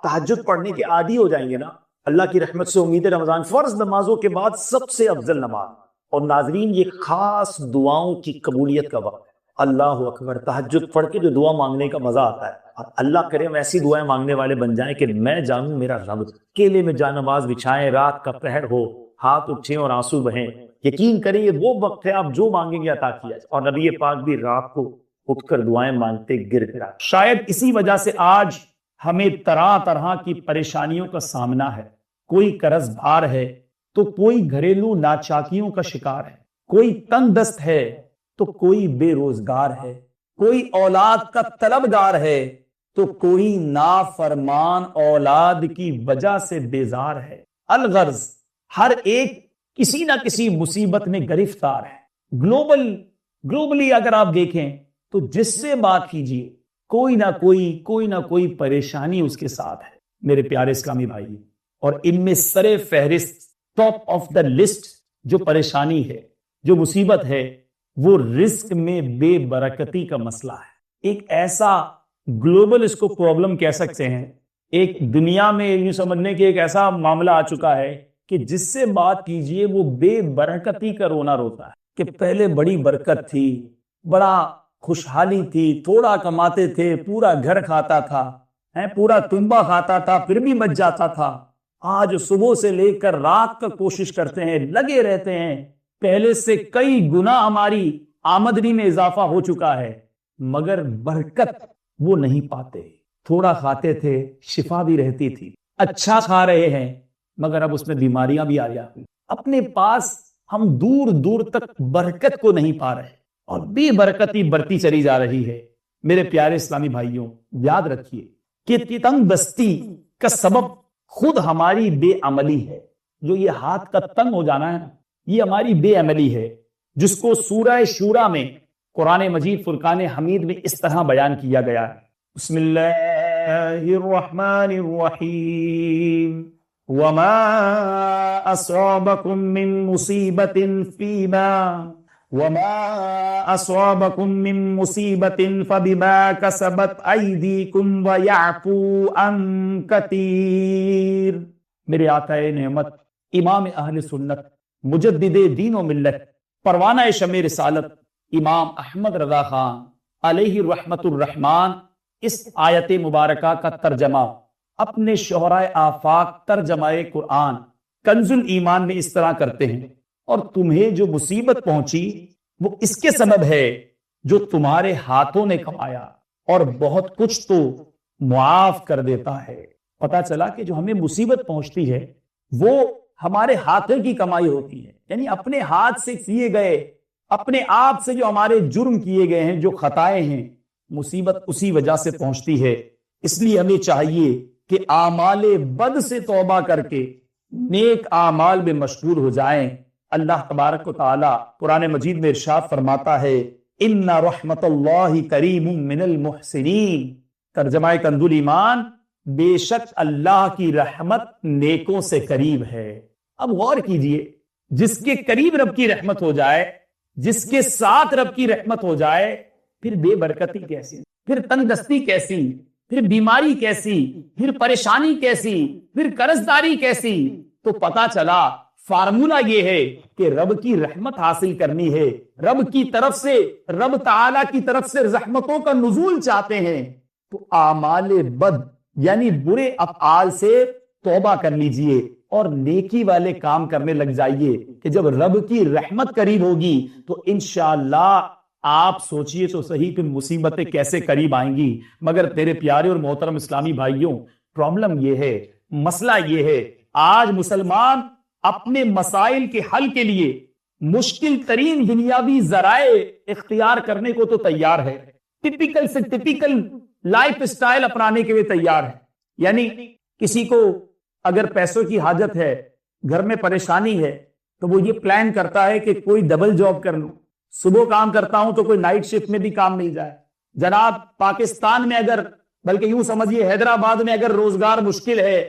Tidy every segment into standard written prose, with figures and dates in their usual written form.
تہجد پڑھنے کے عادی ہو جائیں گے نا، اللہ کی رحمت سے امید رمضان فرض نمازوں کے بعد سب سے افضل نماز. اور ناظرین یہ خاص دعاؤں کی قبولیت کا وقت ہے. اللہ اکبر، تہجد پڑھ کے جو دعا مانگنے کا مزہ آتا ہے، اور اللہ کرے ہم ایسی دعائیں مانگنے والے بن جائیں کہ میں جانوں میرا رب. کیلے میں جا نماز بچھائیں، رات کا پہر ہو، ہاتھ اٹھیں اور آنسو بہیں، یقین کریں یہ وہ وقت ہے آپ جو مانگیں گے عطا کیا جائے. اور نبی پاک بھی رات کو اٹھ کر دعائیں مانگتے گر گرا. شاید اسی وجہ سے آج ہمیں طرح طرح کی پریشانیوں کا سامنا ہے. کوئی قرض بھار ہے تو کوئی گھریلو ناچاکیوں کا شکار ہے، کوئی تنگ دست ہے تو کوئی بے روزگار ہے، کوئی اولاد کا طلبگار ہے تو کوئی نافرمان اولاد کی وجہ سے بیزار ہے. الغرض ہر ایک کسی نہ کسی مصیبت میں گرفتار ہے. گلوبلی اگر آپ دیکھیں تو جس سے بات کیجیے کوئی نہ کوئی پریشانی اس کے ساتھ ہے میرے پیارے اسلامی بھائی. اور ان میں سر فہرست ٹاپ آف دا لسٹ جو پریشانی ہے، جو مصیبت ہے، وہ رزق میں بے برکتی کا مسئلہ ہے. ایک ایسا گلوبل اس کو پرابلم کہہ سکتے ہیں، ایک دنیا میں یوں سمجھنے کہ ایک ایسا معاملہ آ چکا ہے کہ جس سے بات کیجئے وہ بے برکتی کا رونا روتا ہے کہ پہلے بڑی برکت تھی، بڑا خوشحالی تھی، تھوڑا کماتے تھے، پورا گھر کھاتا تھا، پورا تنبا کھاتا تھا پھر بھی بچ جاتا تھا. آج صبح سے لے کر رات تک کوشش کرتے ہیں، لگے رہتے ہیں، پہلے سے کئی گنا ہماری آمدنی میں اضافہ ہو چکا ہے، مگر برکت وہ نہیں پاتے. تھوڑا کھاتے تھے شفا بھی رہتی تھی، اچھا کھا رہے ہیں مگر اب اس میں بیماریاں بھی آ جاتی. اپنے پاس ہم دور دور تک برکت کو نہیں پا رہے اور بے برکتی بڑھتی چلی جا رہی ہے. میرے پیارے اسلامی بھائیوں، یاد رکھیے کہ تنگ دستی کا سبب خود ہماری بے عملی ہے. جو یہ ہاتھ کا تنگ ہو جانا ہے، یہ ہماری بے عملی ہے، جس کو سورہ شورى میں قرآن مجید فرقان حمید میں اس طرح بیان کیا گیا ہے. بسم اللہ الرحمن الرحیم وما اصابکم من مصیبت فبما کسبت ایدیکم ویعفو عن کثیر. میرے آقا نعمت، امام اہل سنت، مجدد دین و ملت، پروانہ شمع رسالت، امام احمد رضا خان علیہ رحمت الرحمان اس آیت مبارکہ کا ترجمہ اپنے شہرائے آفاق ترجمہ قرآن کنز الایمان میں اس طرح کرتے ہیں: اور تمہیں جو مصیبت پہنچی وہ اس کے سبب ہے جو تمہارے ہاتھوں نے کمایا، اور بہت کچھ تو معاف کر دیتا ہے. پتا چلا کہ جو ہمیں مصیبت پہنچتی ہے وہ ہمارے ہاتھوں کی کمائی ہوتی ہے، یعنی اپنے ہاتھ سے کیے گئے، اپنے آپ سے جو ہمارے جرم کیے گئے ہیں، جو خطائیں ہیں، مصیبت اسی وجہ سے پہنچتی ہے. اس لیے ہمیں چاہیے کہ اعمال بد سے توبہ کر کے نیک اعمال میں مشغول ہو جائیں. اللہ تبارک و تعالی قرآن مجید میں ارشاد فرماتا ہے: ان رحمت اللہ کریم من المحسنین. ترجمہ کنز الایمان: بے شک اللہ کی رحمت نیکوں سے قریب ہے. اب غور کیجئے، جس کے قریب رب کی رحمت ہو جائے، جس کے ساتھ رب کی رحمت ہو جائے، پھر بے برکتی کیسی، پھر تنگ دستی کیسی، پھر بیماری کیسی، پھر پریشانی کیسی، پھر قرضداری کیسی. تو پتا چلا فارمولا یہ ہے کہ رب کی رحمت حاصل کرنی ہے، رب کی طرف سے، رب تعالی کی طرف سے رحمتوں کا نزول چاہتے ہیں تو اعمال بد یعنی برے افعال سے توبہ کر لیجئے اور نیکی والے کام کرنے لگ جائیے کہ جب رب کی رحمت قریب ہوگی تو انشاءاللہ آپ سوچئے تو صحیح کہ مصیبتیں کیسے قریب آئیں گی. مگر تیرے پیارے اور محترم اسلامی بھائیوں، پرابلم یہ ہے، مسئلہ یہ ہے، آج مسلمان اپنے مسائل کے حل کے لیے مشکل ترین دنیاوی ذرائع اختیار کرنے کو تو تیار ہے، ٹپیکل سے ٹپیکل لائف اسٹائل اپنانے کے لیے تیار ہے. یعنی کسی کو اگر پیسوں کی حاجت ہے، گھر میں پریشانی ہے، تو وہ یہ پلان کرتا ہے کہ کوئی ڈبل جاب کر لوں، صبح کام کرتا ہوں تو کوئی نائٹ شفٹ میں بھی کام مل جائے. جناب پاکستان میں اگر، بلکہ یوں سمجھیے حیدرآباد میں اگر روزگار مشکل ہے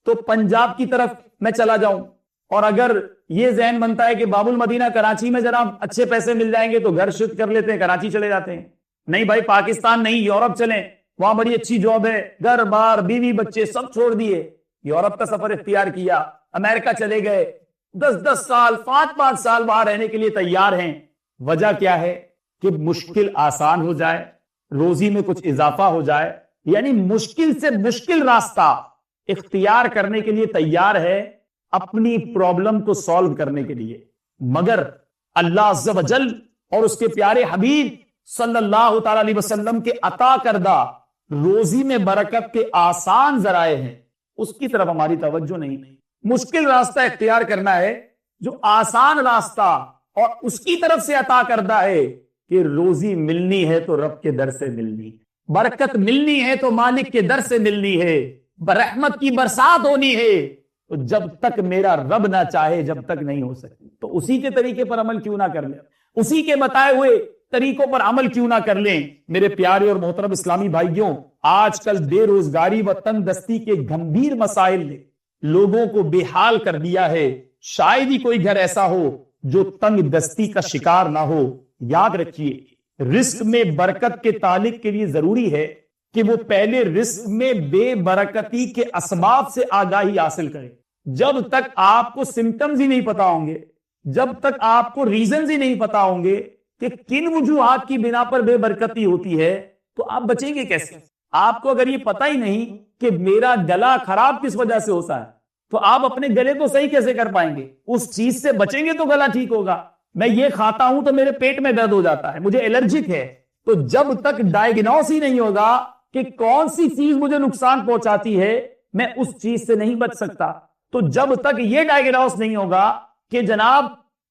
تو پنجاب کی طرف میں چلا جاؤں. اور اگر یہ ذہن بنتا ہے کہ باب المدینہ کراچی میں جناب اچھے پیسے مل جائیں گے تو گھر شفٹ کر لیتے ہیں، کراچی چلے جاتے ہیں. نہیں بھائی، پاکستان نہیں، یورپ چلیں، وہاں بڑی اچھی جاب ہے، گھر بار بیوی بچے سب چھوڑ دیے، یورپ کا سفر اختیار کیا، امریکہ چلے گئے، 10 سال 5 سال وہاں رہنے کے لیے تیار ہیں۔ وجہ کیا ہے؟ کہ مشکل آسان ہو جائے، روزی میں کچھ اضافہ ہو جائے، یعنی مشکل سے مشکل راستہ اختیار کرنے کے لیے تیار ہے اپنی پرابلم کو سالو کرنے کے لیے۔ مگر اللہ عز و جل اور اس کے پیارے حبیب صلی اللہ تعالی علیہ وسلم کے عطا کردہ روزی میں برکت کے آسان ذرائع ہیں، اس کی طرف ہماری توجہ نہیں۔ مشکل راستہ اختیار کرنا ہے، جو آسان راستہ اور اس کی طرف سے عطا کردہ ہے کہ روزی ملنی ہے تو رب کے در سے ملنی، برکت ملنی ہے تو مالک کے در سے ملنی ہے، رحمت کی برسات ہونی ہے، تو جب تک میرا رب نہ چاہے جب تک نہیں ہو سکتی۔ تو اسی کے طریقے پر عمل کیوں نہ کر لیں، اسی کے بتائے ہوئے طریقوں پر عمل کیوں نہ کر لیں۔ میرے پیارے اور محترم اسلامی بھائیوں، آج کل بے روزگاری و تنگ دستی کے گھمبیر مسائل نے لوگوں کو بے حال کر دیا ہے۔ شاید ہی کوئی گھر ایسا ہو جو تنگ دستی کا شکار نہ ہو۔ یاد رکھیے، رزق میں برکت کے تعلق کے لیے ضروری ہے کہ وہ پہلے رزق میں بے برکتی کے اسباب سے آگاہی حاصل کرے۔ جب تک آپ کو سمٹمز ہی نہیں پتا ہوں گے، جب تک آپ کو ریزنز ہی نہیں پتا ہوں گے کہ کن وجوہات کی بنا پر بے برکتی ہوتی ہے، تو آپ بچیں گے کیسے؟ آپ کو اگر یہ پتا ہی نہیں کہ میرا گلا خراب کس وجہ سے ہوتا ہے، تو آپ اپنے گلے کو صحیح کیسے کر پائیں گے؟ اس چیز سے بچیں گے تو گلا ٹھیک ہوگا۔ میں یہ کھاتا ہوں تو میرے پیٹ میں درد ہو جاتا ہے، مجھے الرجک ہے، تو جب تک ڈائیگنوس ہی نہیں ہوگا کہ کون سی چیز مجھے نقصان پہنچاتی ہے، میں اس چیز سے نہیں بچ سکتا۔ تو جب تک یہ ڈائیگنوس نہیں ہوگا کہ جناب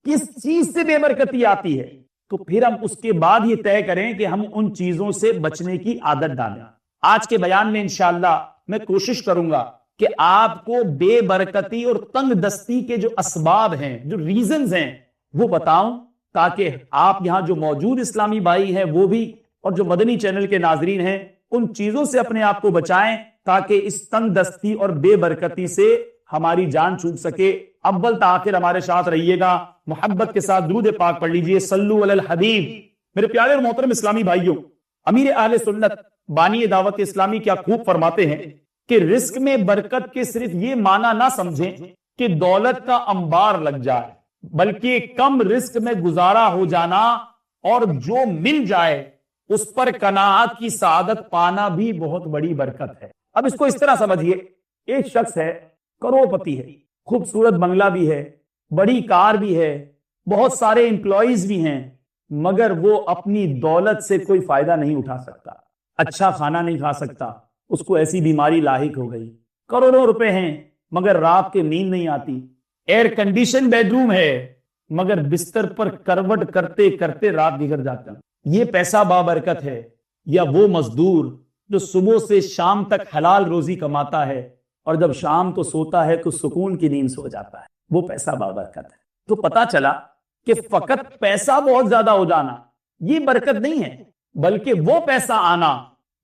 کس چیز سے بے برکتی آتی ہے، تو پھر ہم اس کے بعد یہ طے کریں کہ ہم ان چیزوں سے بچنے کی عادت ڈالیں۔ آج کے بیان میں انشاءاللہ میں کوشش کروں گا کہ آپ کو بے برکتی اور تنگ دستی کے جو اسباب ہیں، جو ریزنز ہیں، وہ بتاؤں، تاکہ آپ یہاں جو موجود اسلامی بھائی ہیں وہ بھی، اور جو مدنی چینل کے ناظرین ہیں، ان چیزوں سے اپنے آپ کو بچائیں تاکہ اس تنگ دستی اور بے برکتی سے ہماری جان چھوٹ سکے۔ اول تاخیر ہمارے ساتھ رہیے گا، محبت کے ساتھ درود پاک پڑھ لیجئے، صلو علی الحبیب۔ میرے پیارے اور محترم اسلامی بھائیوں، امیر اہل سنت بانی دعوت اسلامی کیا خوب فرماتے ہیں کہ رزق میں برکت کے صرف یہ معنی نہ سمجھیں کہ دولت کا انبار لگ جائے، بلکہ کم رزق میں گزارا ہو جانا اور جو مل جائے اس پر قناعت کی سعادت پانا بھی بہت بڑی برکت ہے۔ اب اس کو اس طرح سمجھیے، ایک شخص ہے، کروڑ پتی ہے، خوبصورت بنگلہ بھی ہے، بڑی کار بھی ہے، بہت سارے امپلائیز بھی ہیں، مگر وہ اپنی دولت سے کوئی فائدہ نہیں اٹھا سکتا، اچھا کھانا نہیں کھا سکتا، اس کو ایسی بیماری لاحق ہو گئی۔ کروڑوں روپے ہیں مگر رات کے نیند نہیں آتی، ایئر کنڈیشن بیڈ روم ہے مگر بستر پر کروٹ کرتے کرتے رات بگڑ جاتا۔ یہ پیسہ بابرکت ہے یا وہ مزدور جو صبح سے شام تک حلال روزی کماتا ہے اور جب شام کو سوتا ہے تو سکون کی نیند سو جاتا ہے، وہ پیسہ بابرکت ہے۔ تو پتا چلا کہ فقط پیسہ بہت زیادہ ہو جانا یہ برکت نہیں ہے، بلکہ وہ پیسہ آنا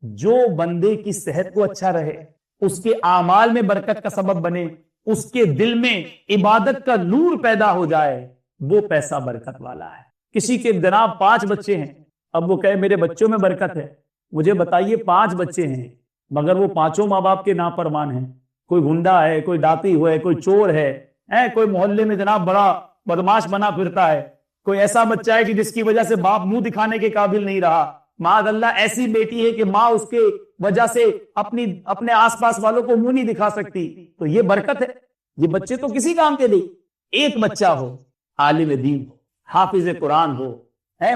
جو بندے کی صحت کو اچھا رہے، اس کے اعمال میں برکت کا سبب بنے، اس کے دل میں عبادت کا نور پیدا ہو جائے، وہ پیسہ برکت والا ہے۔ کسی کے جناب 5 بچے ہیں، اب وہ کہے میرے بچوں میں برکت ہے، مجھے بتائیے 5 بچے ہیں مگر وہ 5 ماں باپ کے نافرمان ہیں، کوئی گنڈا ہے، کوئی ڈاکو ہے، کوئی چور ہے، کوئی محلے میں جناب بڑا بدماش بنا پھرتا ہے، کوئی ایسا بچہ ہے کہ جس کی وجہ سے باپ منہ دکھانے کے قابل نہیں رہا، معاذ اللہ ایسی بیٹی ہے کہ ماں اس کے وجہ سے اپنے آس پاس والوں کو منہ نہیں دکھا سکتی، تو یہ برکت ہے۔ یہ بچے تو کسی کام کے نہیں، ایک بچہ ہو عالم دین ہو، حافظ قرآن ہو،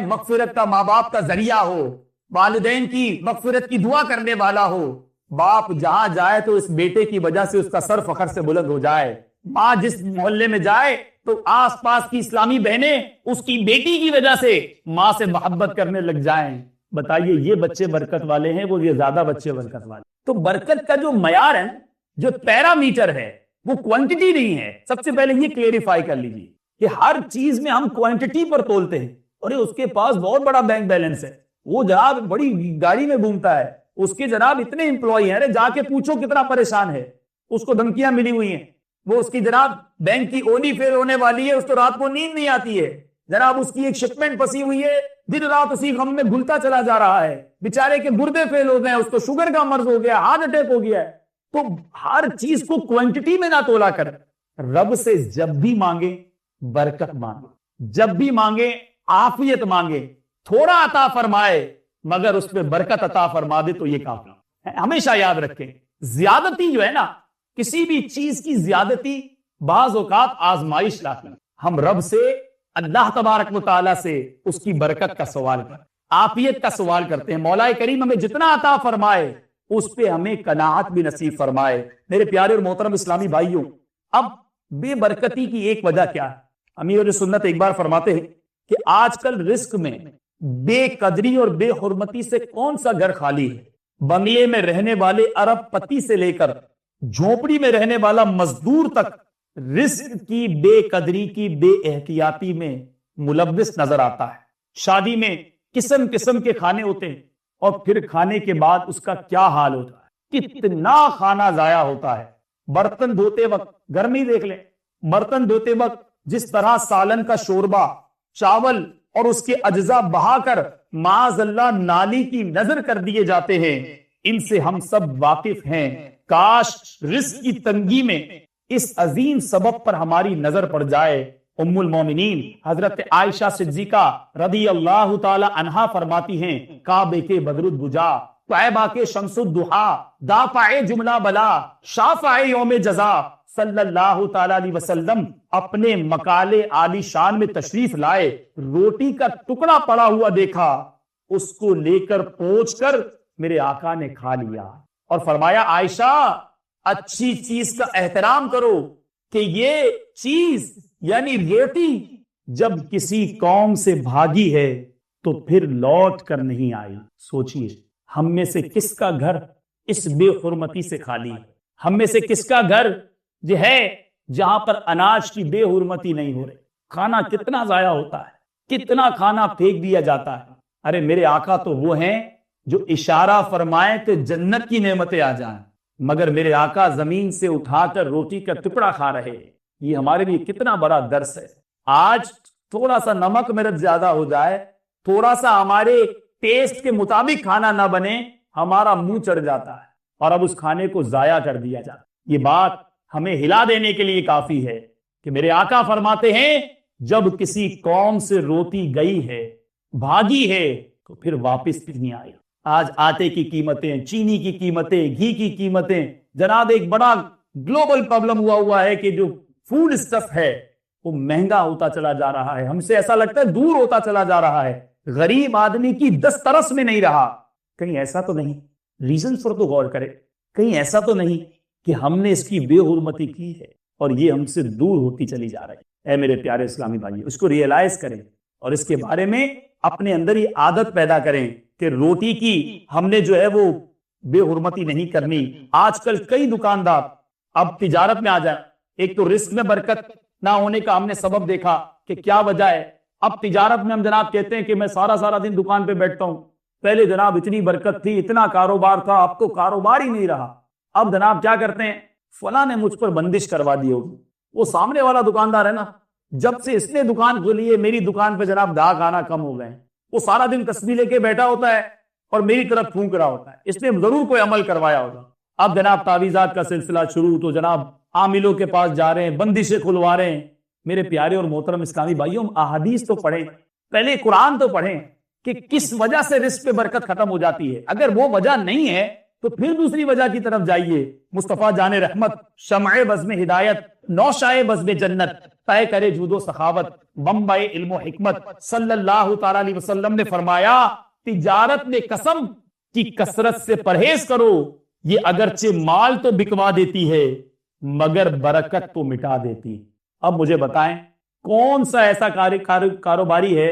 مغفرت کا ماں باپ کا ذریعہ ہو، والدین کی مغفرت کی دعا کرنے والا ہو، باپ جہاں جائے تو اس بیٹے کی وجہ سے اس کا سر فخر سے بلند ہو جائے، ماں جس محلے میں جائے تو آس پاس کی اسلامی بہنیں اس کی بیٹی کی وجہ سے ماں سے محبت کرنے لگ جائیں۔ بتائیے یہ بچے برکت والے ہیں وہ یہ زیادہ بچے برکت والے؟ تو برکت کا جو معیار ہے، جو پیرامیٹر ہے، وہ کوانٹٹی نہیں ہے۔ سب سے پہلے یہ کلیریفائی کر لیجیے کہ ہر چیز میں ہم کوانٹٹی پر تولتے ہیں، اور اس کے پاس بہت بڑا بینک بیلنس ہے، وہ جناب بڑی گاڑی میں گھومتا ہے، اس کے جناب اتنے امپلائی ہیں، جا کے پوچھو کتنا پریشان ہے، اس کو دھمکیاں ملی ہوئی ہیں، وہ اس کی جناب بینک کی اونی فیل ہونے والی ہے، اس کو رات کو نیند نہیں آتی ہے، جناب اس کی ایک شپمنٹ پھنسی ہوئی ہے، دن رات اسی غم میں گھلتا چلا جا رہا ہے، بیچارے کے گردے فیل ہو گئے، اس کو شوگر کا مرض ہو گیا، ہارٹ اٹیک ہو گیا ہے۔ تو ہر چیز کو کوانٹٹی میں نہ تولا کر، رب سے جب بھی مانگے برکت مانگے، جب بھی مانگے عافیت مانگے، تھوڑا عطا فرمائے مگر اس پہ برکت عطا فرما دے تو یہ کافی ہے۔ ہمیشہ یاد رکھیں، زیادتی جو ہے نا، کسی بھی چیز کی زیادتی بعض اوقات آزمائش لاتی ہے۔ ہم رب سے، اللہ تبارک و تعالیٰ سے اس کی برکت کا سوال کرتے ہیں، عافیت کا سوال کرتے ہیں، مولا کریم ہمیں جتنا عطا فرمائے اس پہ ہمیں قناعت بھی نصیب فرمائے۔ میرے پیارے اور محترم اسلامی بھائیوں، اب بے برکتی کی ایک وجہ کیا ہے؟ امیر سنت ایک بار فرماتے ہیں کہ آج کل رزق میں بے قدری اور بے حرمتی سے کون سا گھر خالی ہے؟ بنگلے میں رہنے والے ارب پتی سے لے کر جھونپڑی میں رہنے والا مزدور تک رزق کی بے قدری کی بے احتیاطی میں ملوث نظر آتا ہے۔ شادی میں قسم قسم کے کھانے ہوتے ہیں اور پھر کھانے کے بعد اس کا کیا حال ہوتا ہے، کتنا کھانا ضائع ہوتا ہے۔ برتن دھوتے وقت، گرمی دیکھ لیں، برتن دھوتے وقت جس طرح سالن کا شوربہ، چاول اور اس کے اجزاء بہا کر معاذ اللہ نالی کی نظر کر دیے جاتے ہیں، ان سے ہم سب واقف ہیں۔ کاش رزق کی تنگی میں اس عظیم سبب پر ہماری نظر پڑ جائے۔ ام المومنین حضرت عائشہ صدیقہ رضی اللہ تعالی عنہا فرماتی ہیں، کعبے کے بدر الدجا، طیبہ کے شمس الضحا، دافع جملہ بلا، شافع یوم جزا، صلی اللہ تعالی علیہ وسلم اپنے مقالے عالی شان میں تشریف لائے، روٹی کا ٹکڑا پڑا ہوا دیکھا، اس کو لے کر پہنچ کر میرے آقا نے کھا لیا اور فرمایا، عائشہ اچھی چیز کا احترام کرو کہ یہ چیز یعنی روٹی جب کسی قوم سے بھاگی ہے تو پھر لوٹ کر نہیں آئی۔ سوچئے ہم میں سے کس کا گھر اس بے حرمتی سے خالی ہے؟ ہم میں سے کس کا گھر جو ہے جہاں پر اناج کی بے حرمتی نہیں ہو رہی؟ کھانا کتنا ضائع ہوتا ہے، کتنا کھانا پھینک دیا جاتا ہے۔ ارے میرے آقا تو وہ ہیں جو اشارہ فرمائے کہ جنت کی نعمتیں آ جائیں، مگر میرے آقا زمین سے اٹھا کر روٹی کا ٹکڑا کھا رہے ہیں۔ یہ ہمارے لیے کتنا بڑا درس ہے۔ آج تھوڑا سا نمک مرچ زیادہ ہو جائے، تھوڑا سا ہمارے ٹیسٹ کے مطابق کھانا نہ بنے، ہمارا منہ چڑھ جاتا ہے اور اب اس کھانے کو ضائع کر دیا جاتا ہے۔ یہ بات ہمیں ہلا دینے کے لیے کافی ہے کہ میرے آقا فرماتے ہیں، جب کسی قوم سے روٹی گئی ہے، بھاگی ہے، تو پھر واپس نہیں آئی۔ آج آٹے کی قیمتیں، چینی کی قیمتیں، گھی کی قیمتیں، جناب ایک بڑا گلوبل پرابلم ہوا ہے کہ جو فوڈ اسٹف ہے وہ مہنگا ہوتا چلا جا رہا ہے، ہم سے ایسا لگتا ہے دور ہوتا چلا جا رہا ہے، غریب آدمی کی دسترس میں نہیں رہا۔ کہیں ایسا تو نہیں، ریزن پر تو غور کرے، کہیں ایسا تو نہیں کہ ہم نے اس کی بے حرمتی کی ہے اور یہ ہم سے دور ہوتی چلی جا رہی ہے؟ اے میرے پیارے اسلامی بھائی، اس کو ریئلائز کریں اور اس کے بارے میں اپنے اندر یہ عادت پیدا کریں کہ روٹی کی ہم نے جو ہے وہ بے حرمتی نہیں کرنی۔ آج کل کئی دکاندار اب تجارت میں آ جائیں، ایک تو رزق میں برکت نہ ہونے کا ہم نے سبب دیکھا کہ کیا وجہ ہے۔ اب تجارت میں ہم جناب کہتے ہیں کہ میں سارا دن دکان پہ بیٹھتا ہوں، پہلے جناب اتنی برکت تھی، اتنا کاروبار تھا، اب تو کاروبار ہی نہیں رہا۔ اب جناب کیا کرتے ہیں، فلاں نے مجھ پر بندش کروا دی ہوگی، وہ سامنے والا دکاندار ہے نا، جب سے اس نے دکان کھولی ہے میری دکان پہ جناب داغ آنا کم ہو گئے، وہ سارا دن تسبیح لے کے بیٹھا ہوتا ہے اور میری طرف پھونک رہا ہوتا ہے، اس نے ضرور کوئی عمل کروایا ہوگا۔ اب جناب تعویذات کا سلسلہ شروع، تو جناب عاملوں کے پاس جا رہے ہیں، بندشیں کھلوا رہے ہیں۔ میرے پیارے اور محترم اسلامی بھائیوں، احادیث تو پڑھیں، پہلے قرآن تو پڑھیں کہ کس وجہ سے رزق پہ برکت ختم ہو جاتی ہے۔ اگر وہ وجہ نہیں ہے تو پھر دوسری وجہ کی طرف جائیے۔ مصطفیٰ جان رحمت، شمع بزم ہدایت، نوشائے بزم جنت، طے کرے جود و سخاوت، منبع علم و حکمت، صلی اللہ تعالی علیہ وسلم نے فرمایا، تجارت میں قسم کی کثرت سے پرہیز کرو، یہ اگرچہ مال تو بکوا دیتی ہے مگر برکت تو مٹا دیتی۔ اب مجھے بتائیں کون سا ایسا کاروباری ہے،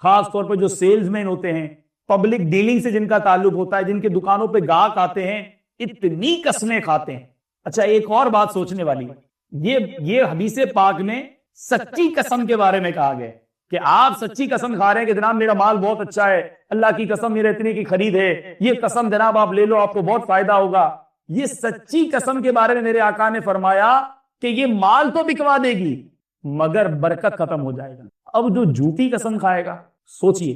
خاص طور پہ جو سیلز مین ہوتے ہیں، پبلک ڈیلنگ سے جن کا تعلق ہوتا ہے، جن کے دکانوں پہ گاہک آتے ہیں، اتنی قسمیں کھاتے ہیں۔ اچھا ایک اور بات سوچنے والی، یہ حدیث پاک میں سچی قسم کے بارے میں کہا گیا کہ آپ سچی قسم کھا رہے ہیں کہ جناب میرا مال بہت اچھا ہے، اللہ کی قسم میرے اتنے کی خرید ہے، یہ قسم جناب آپ لے لو، آپ کو بہت فائدہ ہوگا۔ یہ سچی قسم کے بارے میں میرے آقا نے فرمایا کہ یہ مال تو بکوا دے گی مگر برکت ختم ہو جائے گا۔ اب جو جھوٹی قسم کھائے گا، سوچئے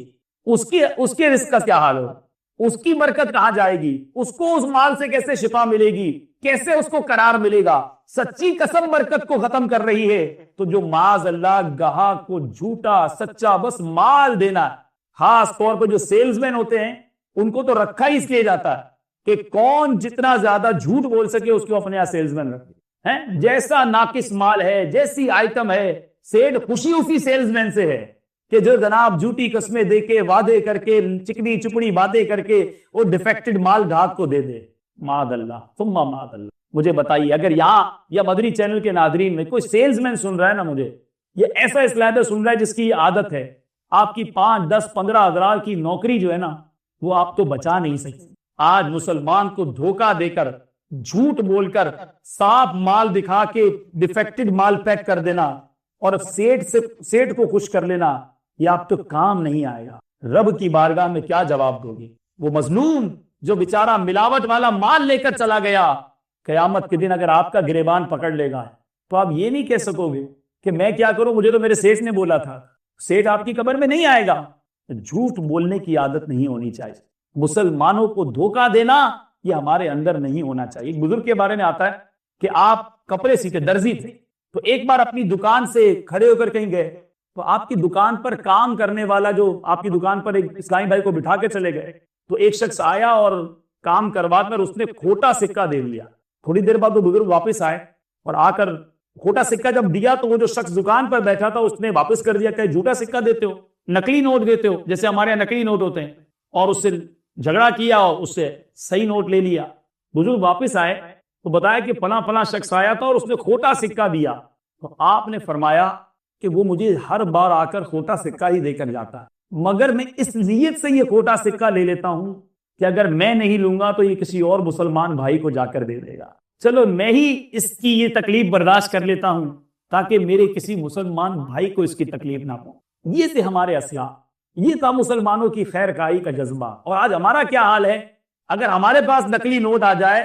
اس کے رزق کا کیا حال ہوگا؟ اس کی برکت کہاں جائے گی؟ اس کو اس مال سے کیسے شفا ملے گی؟ کیسے اس کو قرار ملے گا؟ سچی قسم برکت کو ختم کر رہی ہے۔ تو جو معاذ اللہ گاہک کو جھوٹا سچا بس مال دینا، خاص طور پر جو سیلز مین ہوتے ہیں ان کو تو رکھا ہی اس لیے جاتا ہے کہ کون جتنا زیادہ جھوٹ بول سکے اس کو اپنے یہاں سیلز مین رکھے ہیں۔ جیسا ناقص مال ہے، جیسی آئٹم ہے، سیل خوشی اسی سیلز مین سے ہے کہ جو جناب جھوٹی قسمیں دے کے وعدے کر کے چکنی چپڑی باتیں کر کے وہ ڈیفیکٹڈ مال گاہک کو دے دے۔ معاذ اللہ ثم معاذ اللہ۔ مجھے بتائیے اگر یہاں یا مدری چینل کے ناظرین میں کوئی سیلز مین سن رہا ہے نا، مجھے یہ ایسا اسلائڈر سن رہا ہے جس کی یہ عادت ہے، آپ کی 5 10 15 ہزار کی نوکری جو ہے نا وہ آپ تو بچا نہیں سکتی۔ آج مسلمان کو دھوکہ دے کر، جھوٹ بول کر، صاف مال دکھا کے ڈیفیکٹڈ مال پیک کر دینا اور سیٹ کو خوش کر لینا، یہ آپ تو کام نہیں آئے گا۔ رب کی بارگاہ میں کیا جواب دو گی؟ وہ مظلوم جو بیچارہ ملاوٹ والا مال لے کر چلا گیا، قیامت کے دن اگر آپ کا گریبان پکڑ لے گا تو آپ یہ نہیں کہہ سکو گے کہ میں کیا کروں، مجھے تو میرے سیٹ نے بولا تھا۔ سیٹ آپ کی قبر میں نہیں آئے گا۔ جھوٹ بولنے کی عادت نہیں ہونی چاہیے، مسلمانوں کو دھوکہ دینا یہ ہمارے اندر نہیں ہونا چاہیے۔ ایک بزرگ کے بارے میں آتا ہے کہ آپ کپڑے سیتے، درزی تھے، تو ایک بار اپنی دکان سے کھڑے ہو کر کہیں گئے تو آپ کی دکان پر کام کرنے والا جو آپ کی دکان پر ایک اسلامی بھائی کو بٹھا کے چلے گئے، تو ایک شخص آیا اور کام کروا کر اس نے کھوٹا سکہ دے دیا۔ تھوڑی دیر بعد وہ بزرگ واپس آئے اور آ کر کھوٹا سکہ جب دیا تو وہ جو شخص دکان پر بیٹھا تھا اس نے واپس کر دیا کہ جھوٹا سکہ دیتے ہو، نقلی نوٹ دیتے ہو، جیسے ہمارے یہاں نقلی نوٹ ہوتے ہیں، اور اس سے جھگڑا کیا اور اس سے صحیح نوٹ لے لیا۔ بزرگ واپس آئے تو بتایا کہ فلاں فلاں شخص آیا تھا اور اس نے کھوٹا سکہ دیا، تو آپ نے فرمایا کہ وہ مجھے ہر بار آ کر کھوٹا سکہ ہی دے کر جاتا ہے، مگر میں اس نیت سے یہ کھوٹا سکہ لے لیتا ہوں کہ اگر میں نہیں لوں گا تو یہ کسی اور مسلمان بھائی کو جا کر دے دے گا، چلو میں ہی اس کی یہ تکلیف برداشت کر لیتا ہوں تاکہ میرے کسی مسلمان بھائی کو اس کی تکلیف نہ ہو۔ یہ تھے ہمارے اسلاف، یہ تھا مسلمانوں کی خیر خواہی کا جذبہ۔ اور آج ہمارا کیا حال ہے؟ اگر ہمارے پاس نقلی نوٹ آ جائے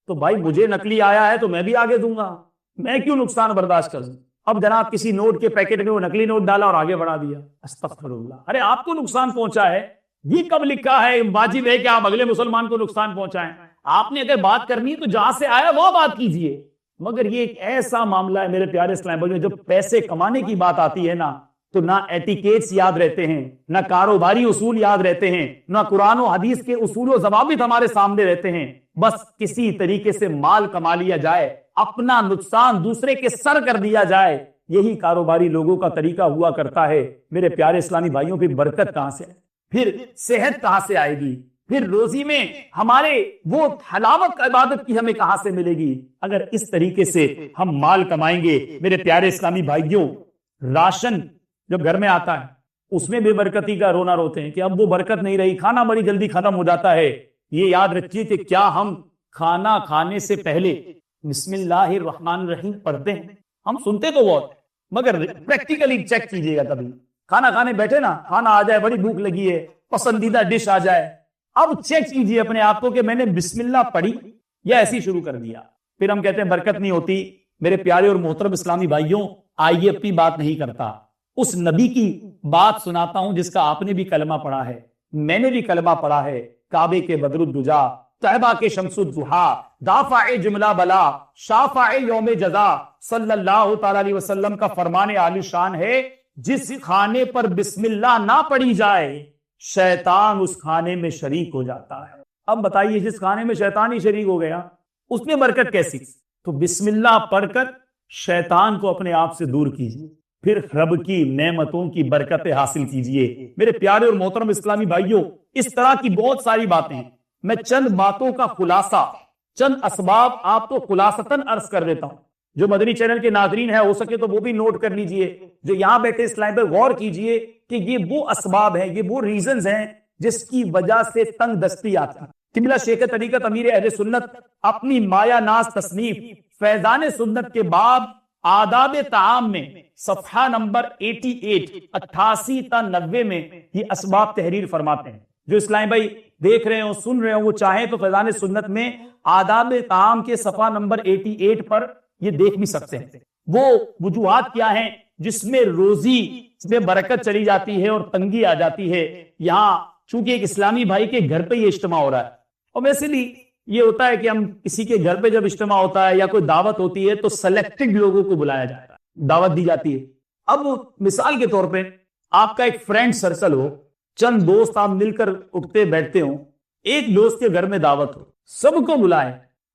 تو بھائی مجھے نقلی آیا ہے تو میں بھی آگے دوں گا، میں کیوں نقصان برداشت کروں؟ اب جناب کسی نوٹ کے پیکٹ میں وہ نقلی نوٹ ڈالا اور آگے بڑھا دیا، استغفر اللہ۔ ارے آپ کو نقصان پہنچا ہے، یہ کب لکھا ہے واجب ہے کہ آپ اگلے مسلمان کو نقصان پہنچائیں؟ آپ نے اگر بات کرنی ہے تو جہاں سے آیا وہ بات کیجئے، مگر یہ ایک ایسا معاملہ ہے میرے پیارے اسلام بھائیو، جب پیسے کمانے کی بات آتی ہے نا تو نہ ایٹیکیٹس یاد رہتے ہیں، نہ کاروباری اصول یاد رہتے ہیں، نہ قرآن و حدیث کے اصول و ضوابط ہمارے سامنے رہتے ہیں۔ بس کسی طریقے سے مال کما لیا جائے، اپنا نقصان دوسرے کے سر کر دیا جائے، یہی کاروباری لوگوں کا طریقہ ہوا کرتا ہے۔ میرے پیارے اسلامی بھائیوں، پھر برکت کہاں سے، پھر صحت کہاں سے آئے گی، پھر روزی میں ہمارے وہ حلاوت عبادت کی ہمیں کہاں سے ملے گی اگر اس طریقے سے ہم مال کمائیں گے؟ میرے پیارے اسلامی بھائیوں، راشن جب گھر میں آتا ہے اس میں بے برکتی کا رونا روتے ہیں کہ اب وہ برکت نہیں رہی، کھانا بڑی جلدی ختم ہو جاتا ہے۔ یہ یاد رکھیے کہ کیا ہم کھانا کھانے سے پہلے بسم اللہ الرحمن الرحیم پڑھتے ہیں؟ ہم سنتے تو بہت، مگر پریکٹیکلی چیک کیجئے گا۔ کبھی کھانا کھانے بیٹھے نا، کھانا آ جائے، بڑی بھوک لگی ہے، پسندیدہ ڈش آ جائے، اب چیک کیجئے اپنے آپ کو کہ میں نے بسم اللہ پڑھی یا ایسی شروع کر دیا۔ پھر ہم کہتے ہیں برکت نہیں ہوتی۔ میرے پیارے اور محترم اسلامی بھائیوں، آئیے اپنی بات نہیں کرتا، اس نبی کی بات سناتا ہوں جس کا آپ نے بھی کلمہ پڑھا ہے، میں نے بھی کلمہ پڑھا ہے۔ کعبے کے بدر الدجا، طیبہ کے شمس الضحیٰ، دافع جملہ بلا، شافع یوم جزا، صلی اللہ تعالی علیہ وسلم کا فرمان عالی شان ہے، جس کھانے پر بسم اللہ نہ پڑھی جائے شیطان اس کھانے میں شریک ہو جاتا ہے۔ اب بتائیے جس کھانے میں شیطان ہی شریک ہو گیا اس میں برکت کیسی؟ تو بسم اللہ پڑھ کر شیطان کو اپنے آپ سے دور کیجیے، پھر رب کی نعمتوں کی برکتیں حاصل کیجیے۔ میرے پیارے اور محترم اسلامی بھائیوں، اس طرح کی بہت ساری باتیں ہیں، میں چند باتوں کا خلاصہ، چند اسباب آپ کو خلاصتاً عرض کر دیتا ہوں۔ جو مدنی چینل کے ناظرین ہیں ہو سکے تو وہ بھی نوٹ کر لیجئے، جو یہاں بیٹھے اسلام پر غور کیجئے کہ یہ وہ اسباب ہیں، یہ وہ ریزنز ہیں جس کی وجہ سے تنگ دستی آتی ہے۔ قبلہ شیخ طریقت امیر اہل سنت اپنی مایہ ناز تصنیف فیضان سنت کے باب آداب طعام میں صفحہ نمبر 88 تا 90 میں یہ اسباب تحریر فرماتے ہیں۔ جو اسلام بھائی دیکھ رہے ہوں، سن رہے ہوں، وہ چاہیں تو فیضان سنت میں آداب طعام کے صفحہ نمبر 88 پر یہ دیکھ بھی سکتے ہیں۔ وہ وجوہات کیا ہیں جس میں روزی اس میں برکت چلی جاتی ہے اور تنگی آ جاتی ہے. یہاں چونکہ ایک اسلامی بھائی کے گھر پہ یہ اجتماع ہو رہا ہے، اور ویسے بھی یہ ہوتا ہے کہ ہم کسی کے گھر پہ جب اجتماع ہوتا ہے یا کوئی دعوت ہوتی ہے تو سلیکٹڈ لوگوں کو بلایا جاتا ہے، دعوت دی جاتی ہے. اب مثال کے طور پہ آپ کا ایک فرینڈ سرکل ہو، چند دوست آپ مل کر اٹھتے بیٹھتے ہوں، ایک دوست کے گھر میں دعوت ہو، سب کو بلائے،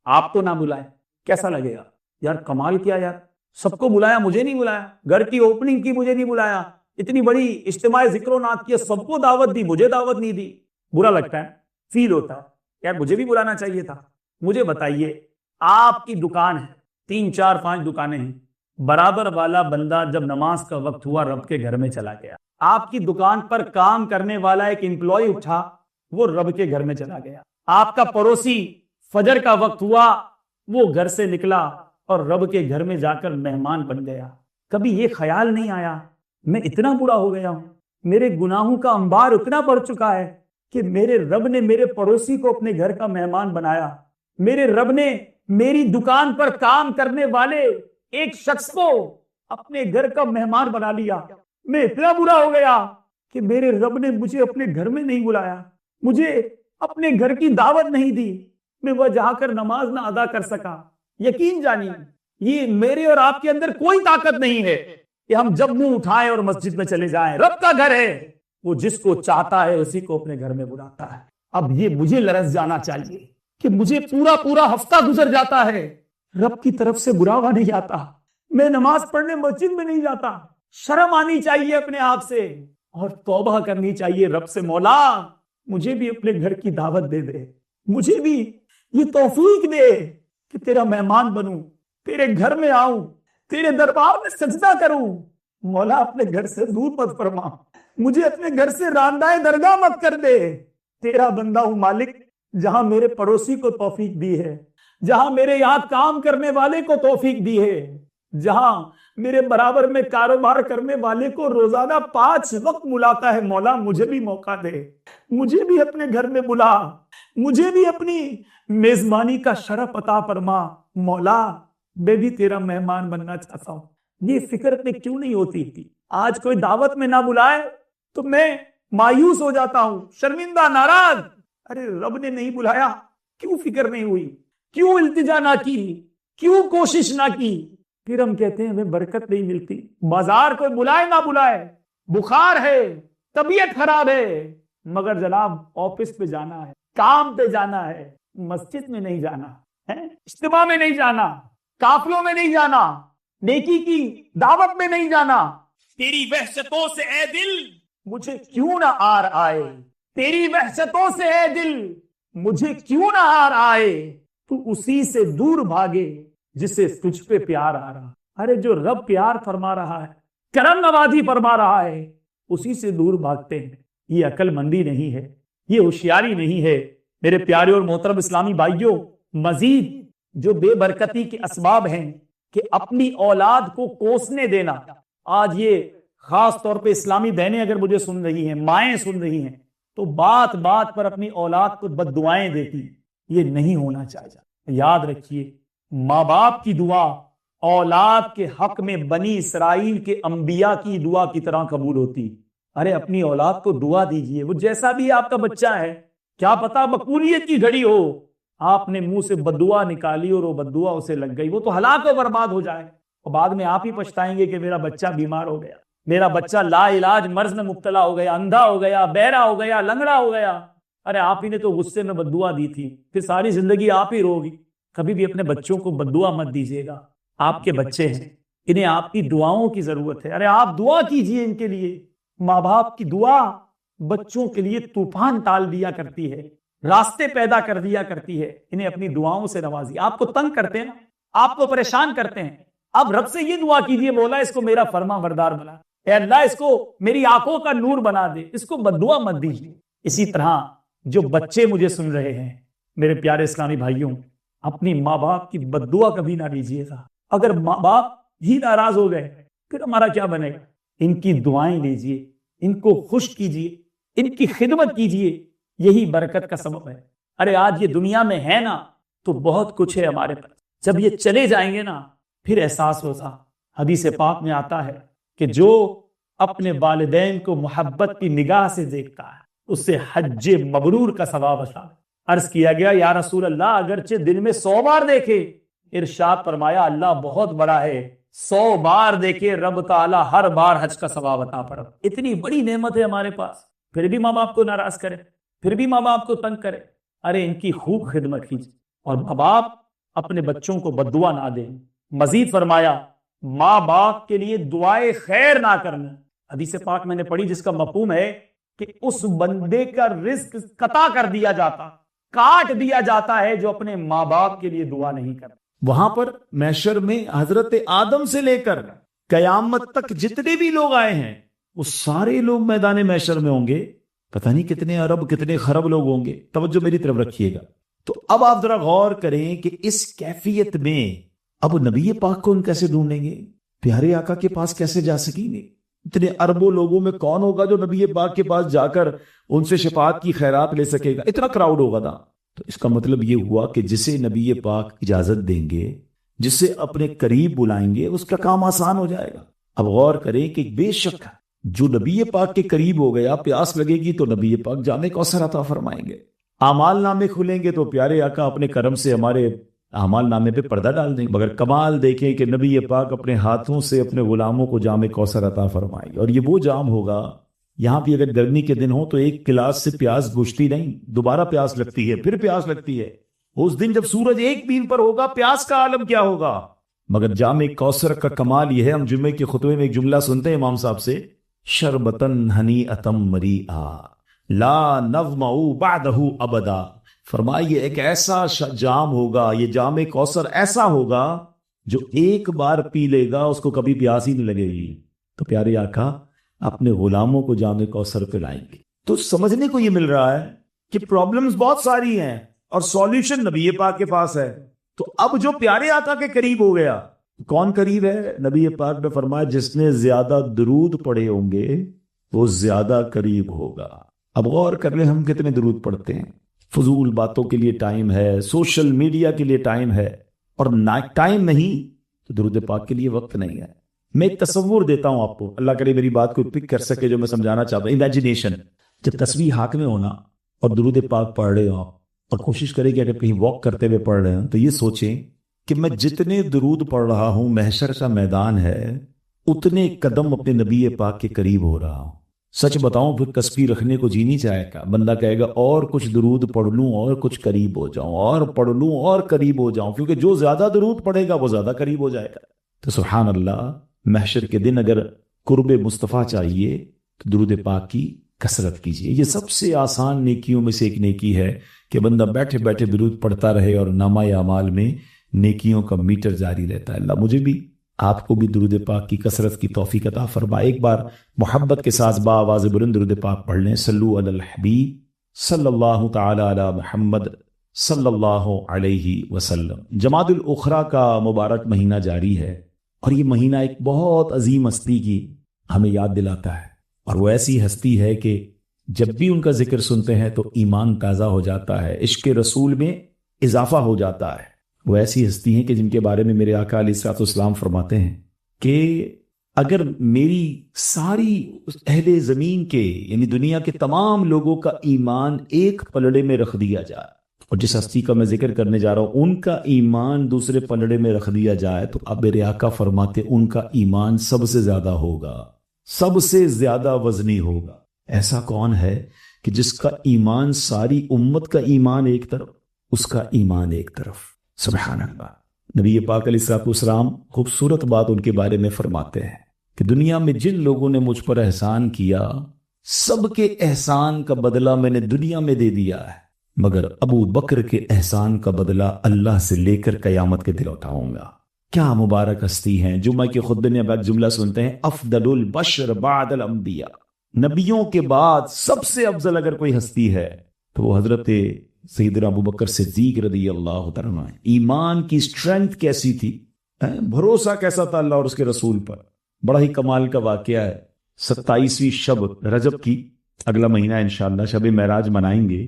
آپ کو نہ بلائے، کیسا لگے گا؟ یار کمال کیا یار، سب کو بلایا مجھے نہیں بلایا، گھر کی اوپننگ کی مجھے نہیں بلایا، اتنی بڑی اجتماع ذکر و نات کی سب کو دعوت دی مجھے دعوت نہیں دی. برا لگتا ہے، فیل ہوتا ہے یار مجھے بھی بلانا چاہیے تھا. مجھے بتائیے آپ کی دکان ہے، 3 4 5 دکانیں ہیں، برابر والا بندہ جب نماز کا وقت ہوا رب کے گھر میں چلا گیا. آپ کی دکان پر کام کرنے والا ایک امپلائی اٹھا، وہ رب کے گھر میں چلا گیا. آپ کا پڑوسی فجر کا وقت ہوا، وہ گھر سے نکلا اور رب کے گھر میں جا کر مہمان بن گیا. کبھی یہ خیال نہیں آیا میں اتنا برا ہو گیا ہوں، میرے گناہوں کا انبار اتنا بڑھ چکا ہے کہ میرے رب نے میرے پڑوسی کو اپنے گھر کا مہمان بنایا، میرے رب نے میری دکان پر کام کرنے والے ایک شخص کو اپنے گھر کا مہمان بنا لیا. میں اتنا برا ہو گیا کہ میرے رب نے مجھے اپنے گھر میں نہیں بلایا، مجھے اپنے گھر کی دعوت نہیں دی، میں وہ جا کر نماز نہ ادا کر سکا. یقین جانیے یہ میرے اور آپ کے اندر کوئی طاقت نہیں ہے کہ ہم جب منہ اٹھائیں اور مسجد میں چلے جائیں. رب کا گھر ہے، وہ جس کو چاہتا ہے اسی کو اپنے گھر میں بلاتا ہے. اب یہ مجھے لرز جانا چاہیے کہ مجھے پورا ہفتہ گزر جاتا ہے، رب کی طرف سے بلاوا نہیں آتا، میں نماز پڑھنے مسجد میں نہیں جاتا. شرم آنی چاہیے اپنے آپ سے اور توبہ کرنی چاہیے رب سے، مولا مجھے بھی اپنے گھر کی دعوت دے دے، مجھے بھی یہ توفیق دے کہ تیرا مہمان بنوں، تیرے گھر میں آؤں، تیرے دربار میں سجدہ کروں. مولا اپنے گھر سے دور مت فرما، مجھے اپنے گھر سے راندہ درگاہ مت کر دے. تیرا بندہ ہوں مالک، جہاں میرے پڑوسی کو توفیق دی ہے، جہاں میرے یہاں کام کرنے والے کو توفیق دی ہے، جہاں میرے برابر میں کاروبار کرنے والے کو روزانہ 5 وقت بلاتا ہے، مولا مجھے بھی موقع دے، مجھے بھی اپنے گھر میں بلا، مجھے بھی اپنی میزبانی کا شرف عطا فرما. مولا میں بھی تیرا مہمان بننا چاہتا ہوں. یہ فکر میں کیوں نہیں ہوتی تھی؟ آج کوئی دعوت میں نہ بلائے تو میں مایوس ہو جاتا ہوں، شرمندہ، ناراض. ارے رب نے نہیں بلایا، کیوں فکر نہیں ہوئی، کیوں التجا نہ کی، کیوں کوشش نہ کی؟ پھر ہم کہتے ہیں ہمیں برکت نہیں ملتی. بازار کوئی بلائے نہ بلائے، بخار ہے، طبیعت خراب ہے، مگر جناب آفس پہ جانا ہے، کام پہ جانا ہے، مسجد میں نہیں جانا ہے، اجتماع میں نہیں جانا، قافلوں میں نہیں جانا، نیکی کی دعوت میں نہیں جانا. تیری وحشتوں سے اے دل مجھے کیوں نہ آر آئے، تیری وحشتوں سے اے دل مجھے کیوں نہ آر آئے. تو اسی سے دور بھاگے جسے تجھ پہ پیار آ رہا. ارے جو رب پیار فرما رہا ہے، کرم نوازی فرما رہا ہے، اسی سے دور بھاگتے ہیں. یہ عقل مندی نہیں ہے، یہ ہوشیاری نہیں ہے. میرے پیارے اور محترم اسلامی بھائیوں، مزید جو بے برکتی کے اسباب ہیں کہ اپنی اولاد کو کوسنے دینا. آج یہ خاص طور پہ اسلامی بہنیں اگر مجھے سن رہی ہیں، مائیں سن رہی ہیں، تو بات بات پر اپنی اولاد کو بد دعائیں دیتی. یہ نہیں ہونا چاہیے. یاد رکھیے ماں باپ کی دعا اولاد کے حق میں بنی اسرائیل کے انبیاء کی دعا کی طرح قبول ہوتی. ارے اپنی اولاد کو دعا دیجئے، وہ جیسا بھی آپ کا بچہ ہے، کیا پتا مقبولیت کی گھڑی ہو، آپ نے منہ سے بددعا نکالی اور وہ بددعا اسے لگ گئی، وہ تو ہلاک و برباد ہو جائے، اور بعد میں آپ ہی پچھتائیں گے کہ میرا بچہ بیمار ہو گیا، میرا بچہ لا علاج مرض میں مبتلا ہو گیا، اندھا ہو گیا، بہرا ہو گیا، لنگڑا ہو گیا. ارے آپ ہی نے تو غصے میں بددعا دی تھی، پھر ساری زندگی آپ ہی روگی. کبھی بھی اپنے بچوں کو بددعا مت دیجیے گا. آپ کے بچے ہیں، انہیں آپ کی دعاؤں کی ضرورت ہے. ارے آپ دعا کیجئے ان کے لیے. ماں باپ کی دعا بچوں کے لیے طوفان ٹال دیا کرتی ہے، راستے پیدا کر دیا کرتی ہے. انہیں اپنی دعاؤں سے نوازی. آپ کو تنگ کرتے ہیں، آپ کو پریشان کرتے ہیں، اب رب سے یہ دعا کیجئے، مولا اس کو میرا فرما بردار بنا، اے اللہ اس کو میری آنکھوں کا نور بنا دے، اس کو بددعا مت دیجیے. اسی طرح جو بچے مجھے سن رہے ہیں، میرے پیارے اسلامی بھائیوں، اپنی ماں باپ کی بددعا کبھی نہ لیجیے گا. اگر ماں باپ ہی ناراض ہو گئے پھر ہمارا کیا بنے گا؟ ان کی دعائیں لیجیے، ان کو خوش کیجیے، ان کی خدمت کیجیے، یہی برکت کا سبب ہے. ارے آج یہ دنیا میں ہے نا تو بہت کچھ ہے ہمارے پاس، جب یہ چلے جائیں گے نا پھر احساس ہوتا. حدیث پاک میں آتا ہے کہ جو اپنے والدین کو محبت کی نگاہ سے دیکھتا ہے اس سے حج مبرور کا ثواب ہوتا ہے۔ عرض کیا گیا یا رسول اللہ اگرچہ دن میں 100 بار دیکھے، ارشاد فرمایا اللہ بہت بڑا ہے، 100 بار دیکھے رب تعالیٰ ہر بار حج کا ثواب عطا فرمائے۔ اتنی بڑی نعمت ہے ہمارے پاس، پھر بھی ماں باپ کو ناراض کرے، پھر بھی ماں باپ کو تنگ کرے۔ ارے ان کی خوب خدمت کیجیے، اور ماں باپ اپنے بچوں کو بددعا نہ دیں۔ مزید فرمایا ماں باپ کے لیے دعائے خیر نہ کرنا۔ حدیث پاک میں نے پڑھی جس کا مفہوم ہے کہ اس بندے کا رزق قطع کر دیا جاتا، کاٹ دیا جاتا ہے جو اپنے ماں باپ کے لیے دعا نہیں کرتا۔ وہاں پر محشر میں حضرت آدم سے لے کر قیامت تک جتنے بھی لوگ آئے ہیں وہ سارے لوگ میدان محشر میں ہوں گے، پتہ نہیں کتنے ارب کتنے خرب لوگ ہوں گے۔ توجہ میری طرف رکھیے گا۔ تو اب آپ ذرا غور کریں کہ اس کیفیت میں اب نبی پاک کو ہم کیسے ڈھونڈیں گے؟ پیارے آقا کے پاس کیسے جا سکیں گے؟ اتنے اربوں لوگوں میں کون ہوگا جو نبی پاک کے پاس جا کر ان سے شفاعت کی خیرات لے سکے گا؟ اتنا کراؤڈ ہوگا نا۔ تو اس کا مطلب یہ ہوا کہ جسے نبی پاک اجازت دیں گے، جسے اپنے قریب بلائیں گے، اس کا کام آسان ہو جائے گا۔ اب غور کریں کہ بے شک جو نبی پاک کے قریب ہو گیا، پیاس لگے گی تو نبی پاک جام کوثر عطا فرمائیں گے۔ اعمال نامے کھلیں گے تو پیارے آقا اپنے کرم سے ہمارے اعمال نامے پہ پردہ ڈال دیں گے۔ مگر کمال دیکھیں کہ نبی پاک اپنے ہاتھوں سے اپنے غلاموں کو جام کوثر عطا فرمائیں گے، اور یہ وہ جام ہوگا۔ یہاں بھی اگر گرمی کے دن ہو تو ایک گلاس سے پیاس بجھتی نہیں، دوبارہ پیاس لگتی ہے، پھر پیاس لگتی ہے۔ اس دن جب سورج ایک میل پر ہوگا پیاس کا عالم کیا ہوگا؟ مگر جام کوثر کا کمال یہ ہے، ہم جمعے کے خطبے میں ایک جملہ سنتے ہیں امام صاحب سے، شربتن ہنیئتم مریئا لا نظمع بعدہ ابدا۔ فرمائیے ایک ایسا جام ہوگا، یہ جام کوثر ایسا ہوگا جو ایک بار پی لے گا اس کو کبھی پیاس ہی نہیں لگے گی۔ تو پیارے آقا اپنے غلاموں کو جام کوثر پلائیں گے۔ تو سمجھنے کو یہ مل رہا ہے کہ پرابلمز بہت ساری ہیں اور سولوشن نبی پاک کے پاس ہے۔ تو اب جو پیارے آقا کے قریب ہو گیا، کون قریب ہے؟ نبی پاک نے فرمایا جس نے زیادہ درود پڑھے ہوں گے وہ زیادہ قریب ہوگا۔ اب غور کر لیں ہم کتنے درود پڑھتے ہیں۔ فضول باتوں کے لیے ٹائم ہے، سوشل میڈیا کے لیے ٹائم ہے، اور ٹائم نہیں تو درود پاک کے لیے وقت نہیں ہے۔ میں ایک تصور دیتا ہوں آپ کو، اللہ کرے میری بات کو پک کر سکے جو میں سمجھانا چاہتا ہوں۔ امیجینیشن، جب تسبیح ہاتھ میں ہونا اور درود پاک پڑھ رہے ہو اور کوشش کریں کہ اگر کہیں واک کرتے ہوئے پڑھ رہے ہیں تو یہ سوچیں کہ میں جتنے درود پڑھ رہا ہوں، محشر کا میدان ہے، اتنے قدم اپنے نبی پاک کے قریب ہو رہا ہوں۔ سچ بتاؤں پھر تسبیح رکھنے کو جی نہیں چاہے گا، بندہ کہے گا اور کچھ درود پڑھ لوں اور کچھ قریب ہو جاؤں، اور پڑھ لوں اور قریب ہو جاؤں، کیونکہ جو زیادہ درود پڑھے گا وہ زیادہ قریب ہو جائے گا۔ تو سبحان اللہ، محشر کے دن اگر قرب مصطفیٰ چاہیے تو درود پاک کی کثرت کیجیے۔ یہ سب سے آسان نیکیوں میں سے ایک نیکی ہے کہ بندہ بیٹھے بیٹھے درود پڑھتا رہے اور نامہ اعمال میں نیکیوں کا میٹر جاری رہتا ہے۔ اللہ مجھے بھی آپ کو بھی درود پاک کی کثرت کی توفیق عطا فرمائے۔ ایک بار محبت کے ساتھ بآواز بلند درود پاک پڑھ لیں۔ صلو علی الحبیب صلی اللہ تعالی علی محمد صلی اللہ علیہ وسلم۔ جمادی الاخری کا مبارک مہینہ جاری ہے، اور یہ مہینہ ایک بہت عظیم ہستی کی ہمیں یاد دلاتا ہے، اور وہ ایسی ہستی ہے کہ جب بھی ان کا ذکر سنتے ہیں تو ایمان تازہ ہو جاتا ہے، عشق رسول میں اضافہ ہو جاتا ہے۔ وہ ایسی ہستی ہیں کہ جن کے بارے میں میرے آقا علیہ الصلوۃ والسلام فرماتے ہیں کہ اگر میری ساری اہل زمین کے یعنی دنیا کے تمام لوگوں کا ایمان ایک پلڑے میں رکھ دیا جائے، اور جس ہستی کا میں ذکر کرنے جا رہا ہوں ان کا ایمان دوسرے پلڑے میں رکھ دیا جائے، تو اب میرے آقا فرماتے ان کا ایمان سب سے زیادہ ہوگا، سب سے زیادہ وزنی ہوگا۔ ایسا کون ہے کہ جس کا ایمان ساری امت کا ایمان ایک طرف، اس کا ایمان ایک طرف؟ سبحان اللہ۔ نبی پاک علیہ الصلوۃ والسلام خوبصورت بات ان کے بارے میں فرماتے ہیں کہ دنیا میں جن لوگوں نے مجھ پر احسان کیا، سب کے احسان کا بدلہ میں نے دنیا میں دے دیا ہے، مگر ابو بکر کے احسان کا بدلہ اللہ سے لے کر قیامت کے دن اٹھاؤں گا۔ کیا مبارک ہستی ہیں۔ جمعہ کے خطبے میں بعد جملہ سنتے ہیں، افضل البشر بعد الانبیاء، نبیوں کے بعد سب سے افضل اگر کوئی ہستی ہے تو وہ حضرت سیدنا ابو بکر صدیق رضی اللہ تعالیٰ عنہ۔ ایمان کی اسٹرینتھ کیسی تھی، بھروسہ کیسا تھا اللہ اور اس کے رسول پر۔ بڑا ہی کمال کا واقعہ ہے، 27ویں شب رجب کی، اگلا مہینہ انشاءاللہ شب معراج منائیں گے۔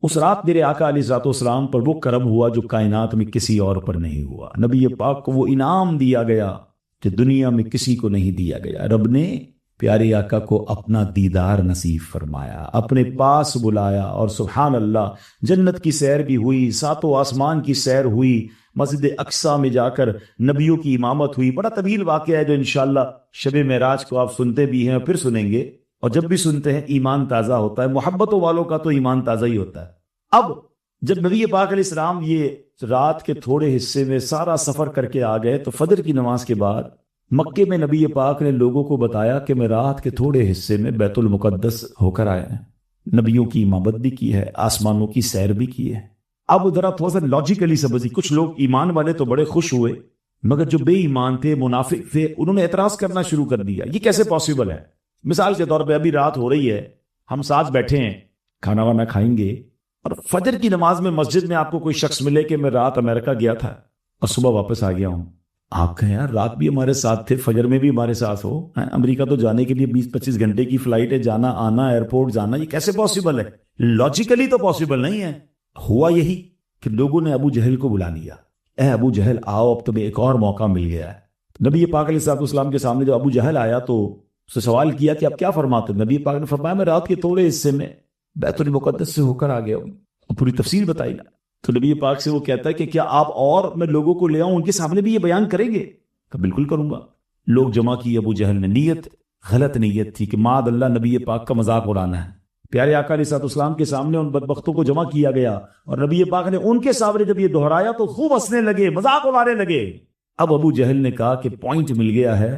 اس رات میرے آقا علیہ الصلوۃ والسلام پر وہ کرم ہوا جو کائنات میں کسی اور پر نہیں ہوا۔ نبی پاک کو وہ انعام دیا گیا کہ دنیا میں کسی کو نہیں دیا گیا۔ رب نے پیارے آقا کو اپنا دیدار نصیب فرمایا، اپنے پاس بلایا، اور سبحان اللہ جنت کی سیر بھی ہوئی، ساتوں آسمان کی سیر ہوئی، مسجد اقصی میں جا کر نبیوں کی امامت ہوئی۔ بڑا طویل واقعہ ہے جو انشاءاللہ شب معراج کو آپ سنتے بھی ہیں اور پھر سنیں گے، اور جب بھی سنتے ہیں ایمان تازہ ہوتا ہے۔ محبتوں والوں کا تو ایمان تازہ ہی ہوتا ہے۔ اب جب نبی پاک علیہ السلام یہ رات کے تھوڑے حصے میں سارا سفر کر کے آ گئے تو فجر کی نماز کے بعد مکے میں نبی پاک نے لوگوں کو بتایا کہ میں رات کے تھوڑے حصے میں بیت المقدس ہو کر آیا ہے، نبیوں کی امامت بھی کی ہے، آسمانوں کی سیر بھی کی ہے۔ اب ذرا تھوڑا سا لاجیکلی سمجھیے، کچھ لوگ ایمان والے تو بڑے خوش ہوئے، مگر جو بے ایمان تھے، منافق تھے، انہوں نے اعتراض کرنا شروع کر دیا، یہ کیسے پاسبل ہے؟ مثال کے طور پہ ابھی رات ہو رہی ہے، ہم ساتھ بیٹھے ہیں، کھانا وانا کھائیں گے، اور فجر کی نماز میں مسجد میں آپ کو کوئی شخص ملے کہ میں رات امریکہ گیا تھا اور صبح واپس آ گیا ہوں۔ آپ کہیں یار رات بھی ہمارے ساتھ تھے، فجر میں بھی ہمارے ساتھ ہو، امریکہ تو جانے کے لیے 20-25 گھنٹے کی فلائٹ ہے، جانا آنا، ایئرپورٹ جانا، یہ کیسے پاسبل ہے؟ لاجیکلی تو پاسبل نہیں ہے۔ ہوا یہی کہ لوگوں نے ابو جہل کو بلا لیا، اے ابو جہل آؤ، اب تمہیں ایک اور موقع مل گیا ہے۔ نبی پاک علیہ السلام کے سامنے جب ابو جہل آیا تو اس سے سوال کیا کہ آپ کیا فرماتے ہیں؟ نبی پاک نے فرمایا میں رات کے تھوڑے حصے میں بیت المقدس سے ہو کر آ گیا ہوں، اور پوری تفصیل بتائی نا۔ تو نبی پاک سے وہ کہتا ہے کہ کیا آپ اور میں لوگوں کو لے آؤں، ان کے سامنے بھی یہ بیان کریں گے؟ کہ بالکل کروں گا۔ لوگ جمع کی، ابو جہل نے نیت غلط نیت تھی کہ معاذ اللہ نبی پاک کا مذاق اڑانا ہے۔ پیارے آقا علیہ السلام کے سامنے ان بدبختوں کو جمع کیا گیا، اور نبی پاک نے ان کے سامنے جب یہ دہرایا تو خوب ہنسنے لگے، مذاق اڑانے لگے۔ اب ابو جہل نے کہا کہ پوائنٹ مل گیا ہے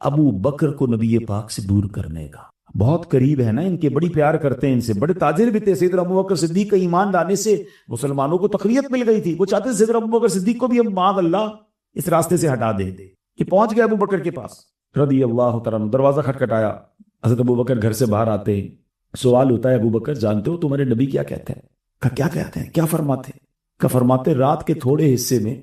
ابو بکر کو نبی پاک سے دور کرنے کا، بہت قریب ہے نا ان کے، بڑی پیار کرتے ہیں ان سے، بڑے تاجر بھی تھے۔ سیدنا ابو بکر صدیق کا ایمان لانے سے مسلمانوں کو تقویت مل گئی تھی، وہ چاہتے تھے سیدنا ابو بکر صدیق کو بھی ہم معاذ اللہ اس راستے سے ہٹا دیں۔ کہ پہنچ گئے ابو بکر کے پاس رضی اللہ تعالیٰ عنہ، دروازہ کھٹکھٹایا، حضرت ابو بکر گھر سے باہر آتے ہیں، سوال ہوتا ہے ابو بکر جانتے ہو تمہارے نبی کیا کہتے ہیں؟ کہا کیا کہتے ہیں، کیا فرماتے ہیں؟ کہا فرماتے رات کے تھوڑے حصے میں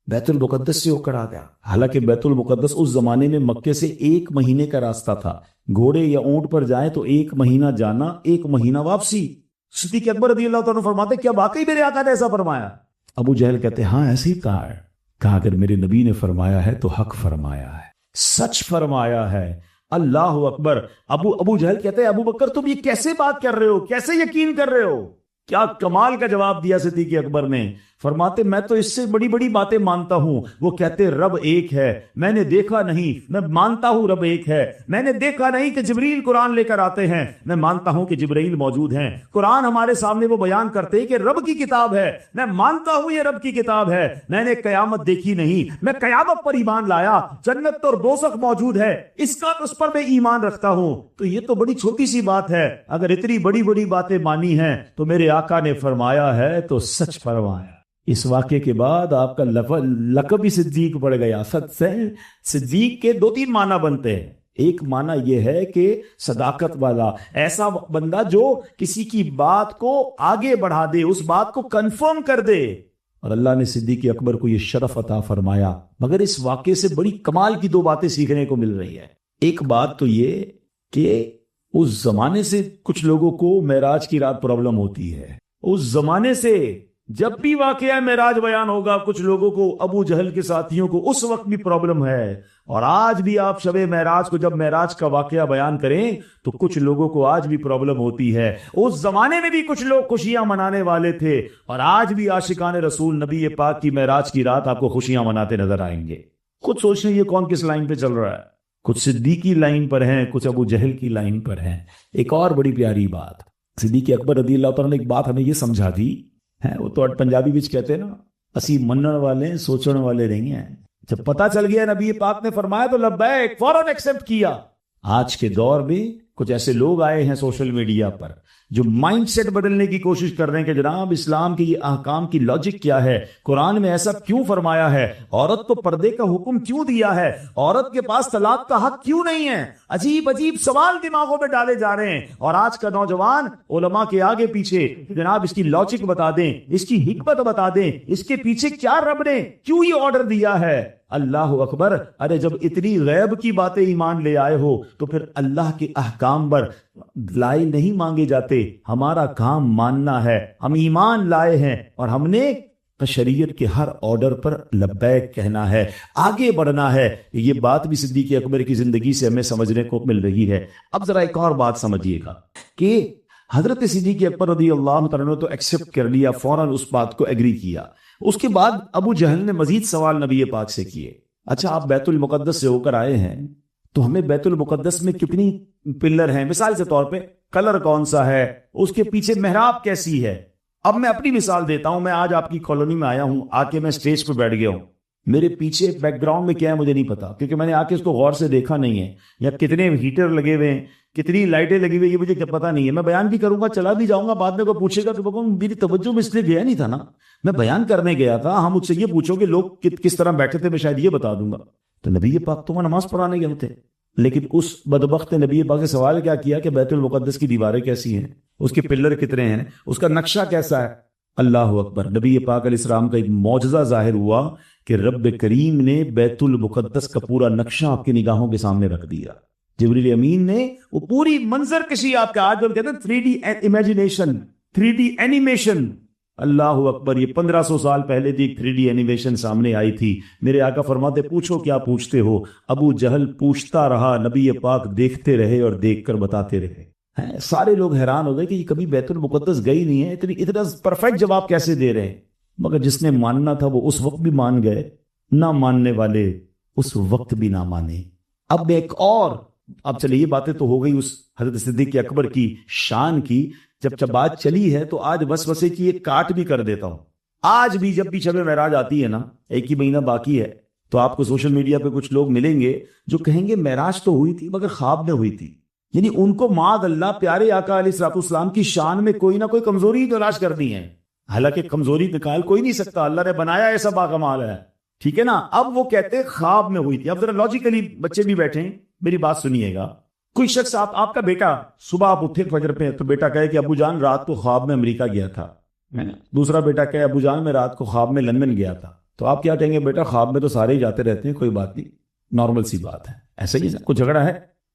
بیت المقدس سے ہو کر آ گیا۔ حالانکہ بیت المقدس اس زمانے میں مکے سے 1 مہینے کا راستہ تھا، گھوڑے یا اونٹ پر جائیں تو 1 مہینہ جانا، 1 مہینہ واپسی۔ صدیق اکبر رضی اللہ تعالیٰ فرماتے کیا واقعی میرے آقا نے ایسا فرمایا؟ ابو جہل کہتے ہاں ایسے ہی کہا ہے۔ کہا اگر میرے نبی نے فرمایا ہے تو حق فرمایا ہے، سچ فرمایا ہے۔ اللہ اکبر۔ ابو جہل کہتے ہیں ابو بکر تم یہ کیسے بات کر رہے ہو، کیسے یقین کر رہے ہو؟ کیا کمال کا جواب دیا صدیق اکبر نے۔ فرماتے میں تو اس سے بڑی بڑی باتیں مانتا ہوں۔ وہ کہتے رب ایک ہے، میں نے دیکھا نہیں، میں مانتا ہوں رب ایک ہے۔ میں نے دیکھا نہیں کہ جبریل قرآن لے کر آتے ہیں، میں مانتا ہوں کہ جبریل موجود ہیں۔ قرآن ہمارے سامنے وہ بیان کرتے کہ رب کی کتاب ہے، میں مانتا ہوں یہ رب کی کتاب ہے۔ میں نے قیامت دیکھی نہیں، میں قیامت پر ایمان لایا۔ جنت اور دوزخ موجود ہے، اس پر میں ایمان رکھتا ہوں۔ تو یہ تو بڑی چھوٹی سی بات ہے، اگر اتنی بڑی بڑی باتیں مانی ہیں تو میرے آقا نے فرمایا ہے تو سچ فرمایا۔ اس واقعے کے بعد آپ کا لقب ہی صدیق پڑ گیا۔ صدیق کے 2-3 معنی بنتے ہیں۔ ایک معنی یہ ہے کہ صداقت والا، ایسا بندہ جو کسی کی بات کو آگے بڑھا دے، اس بات کو کنفرم کر دے، اور اللہ نے صدیق اکبر کو یہ شرف عطا فرمایا۔ مگر اس واقعے سے بڑی کمال کی 2 باتیں سیکھنے کو مل رہی ہے۔ ایک بات تو یہ کہ اس زمانے سے کچھ لوگوں کو معراج کی رات پرابلم ہوتی ہے، اس زمانے سے جب بھی واقعہ معراج بیان ہوگا کچھ لوگوں کو، ابو جہل کے ساتھیوں کو اس وقت بھی پرابلم ہے، اور آج بھی آپ شب معراج کو جب معراج کا واقعہ بیان کریں تو کچھ لوگوں کو آج بھی پرابلم ہوتی ہے۔ اس زمانے میں بھی کچھ لوگ خوشیاں منانے والے تھے، اور آج بھی عاشقان رسول نبی پاک کی معراج کی رات آپ کو خوشیاں مناتے نظر آئیں گے۔ خود سوچیں یہ کون کس لائن پہ چل رہا ہے؟ کچھ صدیقی لائن پر ہیں، کچھ ابو جہل کی لائن پر ہیں۔ ایک اور بڑی پیاری بات، صدیق اکبر رضی اللہ تعالیٰ نے ایک بات ہمیں یہ سمجھا دی ہے، وہ تو پنجابی وچ کہتے ہیں نا اسی منن والے سوچن والے نہیں ہیں۔ جب پتا چل گیا نبی پاک نے فرمایا تو لبیک فوراً ایکسپٹ کیا۔ آج کے دور میں کچھ ایسے لوگ آئے ہیں سوشل میڈیا پر جو مائنڈ سیٹ بدلنے کی کوشش کر رہے ہیں کہ جناب اسلام کے یہ احکام کی لاجک کیا ہے، قرآن میں ایسا کیوں فرمایا ہے، عورت کو پردے کا حکم کیوں دیا ہے، عورت کے پاس طلاق کا حق کیوں نہیں ہے۔ عجیب عجیب سوال دماغوں میں ڈالے جا رہے ہیں، اور آج کا نوجوان علماء کے آگے پیچھے جناب اس کی لاجک بتا دیں، اس کی حکمت بتا دیں، اس کے پیچھے کیا رب نے کیوں یہ آرڈر دیا ہے۔ اللہ اکبر۔ ارے جب اتنی غیب کی باتیں ایمان لے آئے ہو تو پھر اللہ کے احکام پر لائے نہیں مانگے جاتے۔ ہمارا کام ماننا ہے، ہم ایمان لائے ہیں اور ہم نے شریعت کے ہر آرڈر پر لبیک کہنا ہے، آگے بڑھنا ہے. یہ بات بھی صدیق اکبر کی زندگی سے ہمیں سمجھنے کو مل رہی ہے. اب ذرا ایک اور بات سمجھیے گا کہ حضرت صدیق اکبر رضی اللہ تعالیٰ نے تو ایکسپٹ کر لیا، فوراً اس بات کو ایگری کیا. اس کے بعد ابو جہل نے مزید سوال نبی پاک سے کیے. اچھا آپ بیت المقدس سے ہو کر آئے ہیں تو ہمیں بیت المقدس میں کتنی پلر ہیں، مثال کے طور پہ کلر کون سا ہے، اس کے پیچھے محراب کیسی ہے. اب میں اپنی مثال دیتا ہوں. میں آج آپ کی کالونی میں آیا ہوں، آ کے میں سٹیج پہ بیٹھ گیا ہوں. میرے پیچھے بیک گراؤنڈ میں کیا ہے مجھے نہیں پتا، کیونکہ میں نے آ کے اس کو غور سے دیکھا نہیں ہے، یا کتنے ہیٹر لگے ہوئے ہیں، کتنی لائٹیں لگی ہوئی، یہ مجھے پتا نہیں ہے. میں بیان بھی کروں گا، چلا بھی جاؤں گا، بعد میں کوئی پوچھے گا تو بکوں میری توجہ میں اس لیے گیا نہیں تھا نا، میں بیان کرنے گیا تھا. ہم مجھ سے یہ پوچھو کہ لوگ کس طرح بیٹھے تھے، میں شاید یہ بتا دوں گا. تو نبی پاک تو نماز پڑھانے گئے تھے، لیکن اس بدبخت نے نبی پاک سے سوال کیا کیا کہ بیت المقدس کی دیواریں کیسی ہیں، اس کے پلر کتنے ہیں، اس کا نقشہ کیسا ہے. اللہ اکبر. نبی پاک علیہ السلام کا ایک معجزہ ظاہر ہوا کہ رب کریم نے بیت المقدس کا پورا نقشہ آپ کی نگاہوں کے سامنے رکھ دیا. جبریل امین نے وہ پوری منظر کشی آپ کا، آج ہم کہتے ہیں 3D امیجنیشن، 3D اینیمیشن. اللہ اکبر. یہ 1500 سال پہلے بھی ایک 3D اینیمیشن سامنے آئی تھی. میرے آقا فرماتے پوچھو کیا پوچھتے ہو. ابو جہل پوچھتا رہا، نبی پاک دیکھتے رہے اور دیکھ کر بتاتے رہے. سارے لوگ حیران ہو گئے کہ یہ کبھی بیت المقدس گئی نہیں ہے، اتنا پرفیکٹ جواب کیسے دے رہے ہیں. مگر جس نے ماننا تھا وہ اس وقت بھی مان گئے، نہ ماننے والے اس وقت بھی نہ مانے. اب ایک اور، اب چلے یہ باتیں تو ہو گئی اس حضرت صدیق اکبر کی شان کی. جب بات چلی ہے تو آج وسوسے کی ایک کاٹ بھی کر دیتا ہوں. آج بھی جب بھی شب معراج آتی ہے نا، ایک ہی مہینہ باقی ہے، تو آپ کو سوشل میڈیا پہ کچھ لوگ ملیں گے جو کہیں گے معراج تو ہوئی تھی مگر خواب میں ہوئی تھی. یعنی ان کو معاذ اللہ پیارے آقا علیہ الصلوۃ والسلام کی شان میں کوئی نہ کوئی کمزوری ہی تلاش کرنی ہے. حالانکہ کمزوری نکال کوئی نہیں سکتا، اللہ نے بنایا ایسا باکمال ہے، ٹھیک ہے نا. اب وہ کہتے خواب میں ہوئی تھی. اب ذرا لاجیکلی بچے بھی بیٹھے ہیں، میری بات سنیے گا. کوئی شخص آپ کا بیٹا صبح آپ اٹھے فجر پہ تو بیٹا کہے کہ ابو جان رات کو خواب میں امریکہ گیا تھا. دوسرا بیٹا کہے ابو جان میں رات کو خواب میں لندن گیا تھا. تو آپ کیا کہیں گے؟ بیٹا خواب میں تو سارے ہی جاتے رہتے ہیں، کوئی بات نہیں، نارمل سی بات ہے. ایسا ہی کوئی جھگڑا ہے؟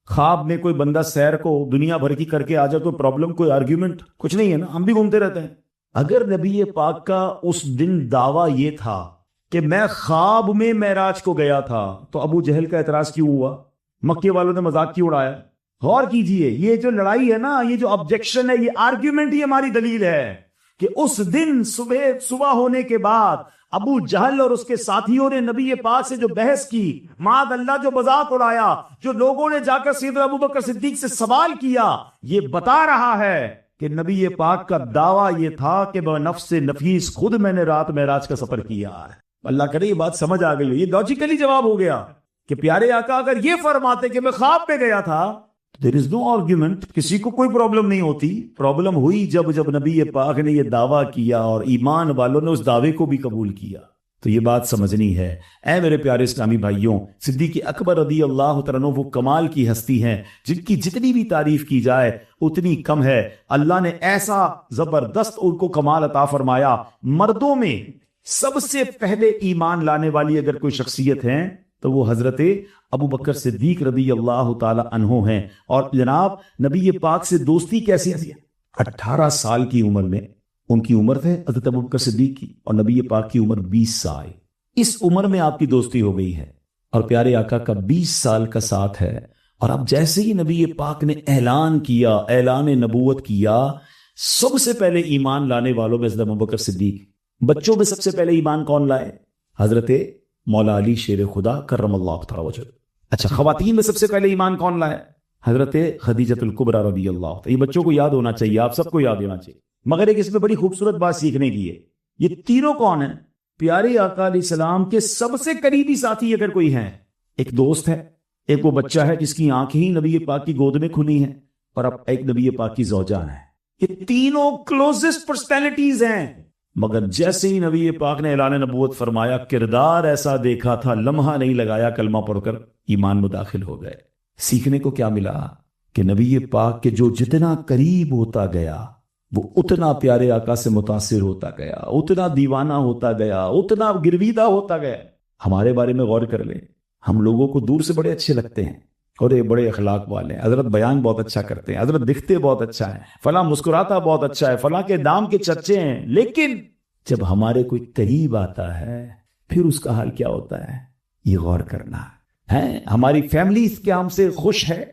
خواب میں کوئی بندہ سیر کو دنیا بھر کی کر کے آ جائے، کوئی پرابلم، کوئی آرگیومنٹ کچھ نہیں ہے نا، ہم بھی گھومتے رہتے ہیں. اگر نبی پاک کا اس دن دعویٰ یہ تھا کہ میں خواب میں معراج کو گیا تھا، تو ابو جہل کا اعتراض کیوں ہوا؟ مکے والوں نے مذاق کیوں اڑایا؟ غور کیجئے، یہ جو لڑائی ہے نا، یہ جو آبجیکشن ہے، یہ آرگیومنٹ ہی ہماری دلیل ہے کہ اس دن صبح ہونے کے بعد ابو جہل اور اس کے ساتھیوں نے نبی پاک سے جو بحث کی، معاذ اللہ جو مذاق اڑایا، جو لوگوں نے جا کر سیدنا ابوبکر صدیق سے سوال کیا، یہ بتا رہا ہے کہ نبی پاک کا دعویٰ یہ تھا کہ بنفس نفیس خود میں نے رات معراج کا سفر کیا ہے. اللہ کرے یہ بات سمجھ آ گئی ہو. یہ لاجیکلی جواب ہو گیا کہ پیارے آقا اگر یہ فرماتے کہ میں خواب میں گیا تھا، there is no argument، کسی کو کوئی پرابلم نہیں ہوتی. پرابلم ہوئی جب نبی پاک نے یہ دعویٰ کیا اور ایمان والوں نے اس دعوے کو بھی قبول کیا. تو یہ بات سمجھنی ہے. اے میرے پیارے اسلامی بھائیوں، صدیق اکبر رضی اللہ تعالیٰ عنہ وہ کمال کی ہستی ہیں جن کی جتنی بھی تعریف کی جائے اتنی کم ہے. اللہ نے ایسا زبردست ان کو کمال عطا فرمایا. مردوں میں سب سے پہلے ایمان لانے والی اگر کوئی شخصیت ہے تو وہ حضرت ابو بکر صدیق رضی اللہ تعالی عنہ ہیں. اور جناب نبی پاک سے دوستی کیسی ہے؟ 18 سال کی عمر میں ان کی عمر ہے حضرت ابو بکر صدیق کی، اور نبی پاک کی عمر 20 سال. اس عمر میں آپ کی دوستی ہو گئی ہے اور پیارے آقا کا 20 سال کا ساتھ ہے. اور اب جیسے ہی نبی پاک نے اعلان کیا، اعلان نبوت کیا، سب سے پہلے ایمان لانے والوں میں حضرت ابو بکر صدیق. بچوں میں سب سے پہلے ایمان کون لائے؟ حضرت مولا علی شیر خدا کرم اللہ تعالی وجہ. اچھا، خواتین میں سب سے پہلے ایمان کون لائے؟ حضرت خدیجۃ الکبریٰ رضی اللہ. یہ بچوں کو یاد ہونا چاہیے، آپ سب کو یاد ہونا چاہیے. مگر ایک اس میں بڑی خوبصورت بات سیکھنے کی ہے. یہ تینوں کون ہیں؟ پیارے آقا علیہ السلام کے سب سے قریبی ساتھی اگر کوئی ہیں. ایک دوست ہے، ایک وہ بچہ ہے جس کی آنکھیں ہی نبی پاک کی گود میں کھلی ہیں، اور اب ایک نبی پاک کی زوجہ ہے. یہ تینوں کلوزسٹ پرسنالٹیز ہیں. مگر جیسے ہی نبی پاک نے اعلان نبوت فرمایا، کردار ایسا دیکھا تھا، لمحہ نہیں لگایا، کلمہ پڑھ کر ایمان میں داخل ہو گئے. سیکھنے کو کیا ملا؟ کہ نبی پاک کے جو جتنا قریب ہوتا گیا وہ اتنا پیارے آقا سے متاثر ہوتا گیا، اتنا دیوانہ ہوتا گیا، اتنا گرویدہ ہوتا گیا. ہمارے بارے میں غور کر لیں، ہم لوگوں کو دور سے بڑے اچھے لگتے ہیں اور یہ بڑے اخلاق والے ہیں، حضرت بیان بہت اچھا کرتے ہیں، حضرت دکھتے بہت اچھا ہے، فلاں مسکراتا بہت اچھا ہے، فلاں کے نام کے چرچے ہیں. لیکن جب ہمارے کوئی قریب آتا ہے پھر اس کا حال کیا ہوتا ہے، یہ غور کرنا ہے۔ ہماری فیملی کیا ہم سے خوش ہے،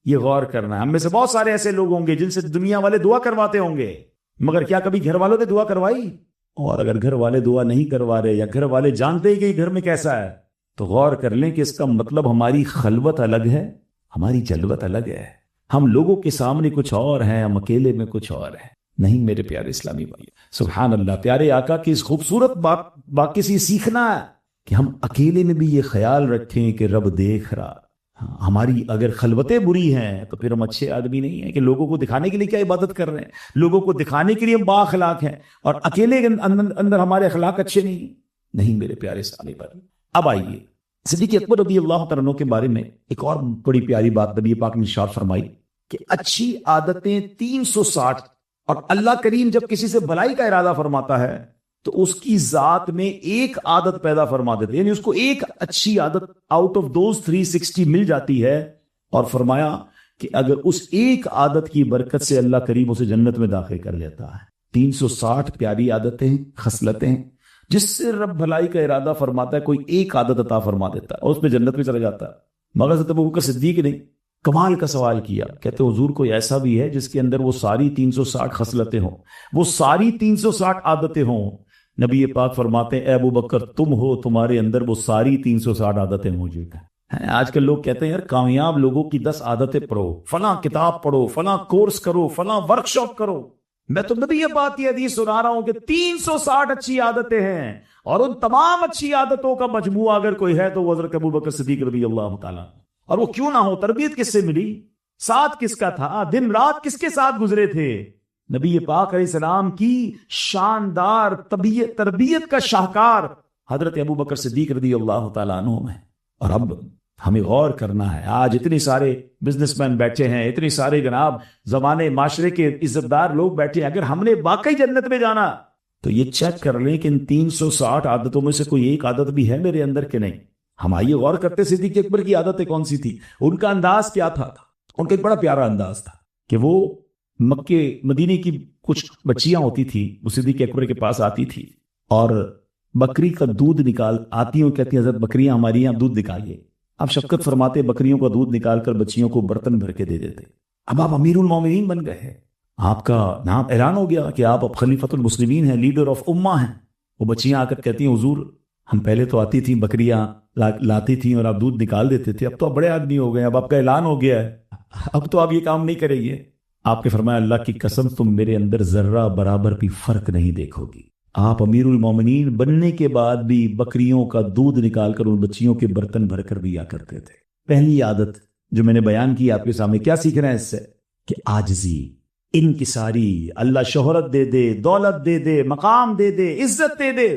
یہ غور کرنا ہے۔ ہم میں سے بہت سارے ایسے لوگ ہوں گے جن سے دنیا والے دعا کرواتے ہوں گے، مگر کیا کبھی گھر والوں نے دعا کروائی؟ اور اگر گھر والے دعا نہیں کروا رہے یا گھر والے جانتے ہیں کہ یہ گھر میں کیسا ہے، تو غور کر لیں کہ اس کا مطلب ہماری خلوت الگ ہے، ہماری جلوت الگ ہے۔ ہم لوگوں کے سامنے کچھ اور ہیں، ہم اکیلے میں کچھ اور ہیں۔ نہیں میرے پیارے اسلامی بھائی، سبحان اللہ، پیارے آقا کی اس خوبصورت واقعے سے سیکھنا ہے کہ ہم اکیلے میں بھی یہ خیال رکھیں کہ رب دیکھ رہا۔ ہماری اگر خلوتیں بری ہیں تو پھر ہم اچھے آدمی نہیں ہیں، کہ لوگوں کو دکھانے کے لیے کیا عبادت کر رہے ہیں، لوگوں کو دکھانے کے لیے ہم با اخلاق ہیں اور اکیلے اندر ہمارے اخلاق اچھے نہیں میرے پیارے اسلامی بھائی۔ اب آئیے صدیق اکبر رضی اللہ تعالیٰ عنہ کے بارے میں ایک اور بڑی پیاری بات نبی پاک نے ارشاد فرمائی کہ اچھی عادتیں 360، اور اللہ کریم جب کسی سے بھلائی کا ارادہ فرماتا ہے تو اس کی ذات میں ایک عادت پیدا فرما دیتے، یعنی اس کو ایک اچھی عادت آؤٹ آف دوز 360 مل جاتی ہے، اور فرمایا کہ اگر اس ایک عادت کی برکت سے اللہ کریم اسے جنت میں داخل کر لیتا ہے۔ 360 پیاری عادتیں، خصلتیں جس سے رب بھلائی کا ارادہ فرماتا ہے، کوئی ایک عادت عطا فرما دیتا ہے اور اس پہ جنت میں چلا جاتا ہے۔ مگر حضرت ابوبکر صدیق نے کمال کا سوال کیا، کہتے حضور کوئی ایسا بھی ہے جس کے اندر وہ ساری 360 خصلتیں ہوں، وہ ساری 360 عادتیں ہوں؟ نبی پاک فرماتے ہیں اے ابو بکر تم ہو، تمہارے اندر وہ ساری 360 عادتیں موجود ہیں۔ آج کل لوگ کہتے ہیں یار کامیاب لوگوں کی 10 عادتیں پڑھو، فلاں کتاب پڑھو، فلاں کورس کرو، فلاں ورک شاپ کرو۔ میں تو نبی یہ بات یہ حدیث سنا رہا ہوں کہ 360 اچھی عادتیں ہیں، اور ان تمام اچھی عادتوں کا مجموعہ اگر کوئی ہے تو وہ حضرت ابو بکر صدیق رضی اللہ تعالیٰ، اور وہ کیوں نہ ہو، تربیت کس سے ملی، ساتھ کس کا تھا، دن رات کس کے ساتھ گزرے تھے؟ نبی پاک علیہ السلام کی شاندار تربیت کا شاہکار حضرت ابو بکر صدیق رضی اللہ تعالیٰ عنہ ہے۔ اور اب ہمیں غور کرنا ہے، آج اتنے سارے بزنس مین بیٹھے ہیں، اتنے سارے جناب زمانے معاشرے کے عزت دار لوگ بیٹھے ہیں، اگر ہم نے واقعی جنت میں جانا تو یہ چیک کر لیں کہ ان 360 عادتوں میں سے کوئی ایک عادت بھی ہے میرے اندر کہ نہیں۔ ہم آئیے غور کرتے صدیق اکبر کی عادتیں کون سی تھی، ان کا انداز کیا تھا۔ ان کا ایک بڑا پیارا انداز تھا کہ وہ مکے مدینے کی کچھ بچیاں ہوتی تھی، وہ صدیق اکبر کے پاس آتی تھی اور بکری کا دودھ نکال آتی ہیں، کہتی ہیں حضرت بکریاں ہماری یہاں دودھ نکالئے۔ آپ شفقت فرماتے بکریوں کا دودھ نکال کر بچیوں کو برتن بھر کے دے دیتے۔ اب آپ امیر المومنین بن گئے ہیں، آپ کا نام اعلان ہو گیا کہ آپ اب خلیفۃ المسلمین ہیں، لیڈر آف امہ ہیں۔ وہ بچیاں آ کر کہتی ہیں حضور ہم پہلے تو آتی تھیں بکریاں لاتی تھیں اور آپ دودھ نکال دیتے تھے، اب تو آپ بڑے آدمی ہو گئے، اب آپ کا اعلان ہو گیا ہے، اب تو آپ یہ کام نہیں کریں گے۔ آپ کے فرمایا اللہ کی قسم تم میرے اندر ذرہ برابر بھی فرق نہیں دیکھو گی۔ آپ امیر المومنین بننے کے بعد بھی بکریوں کا دودھ نکال کر ان بچیوں کے برتن بھر کر دیا کرتے تھے۔ پہلی عادت جو میں نے بیان کی آپ کے سامنے، کیا سیکھ رہے ہیں اس سے؟ کہ عاجزی، انکساری، اللہ شہرت دے دے، دولت دے دے، مقام دے دے، عزت دے دے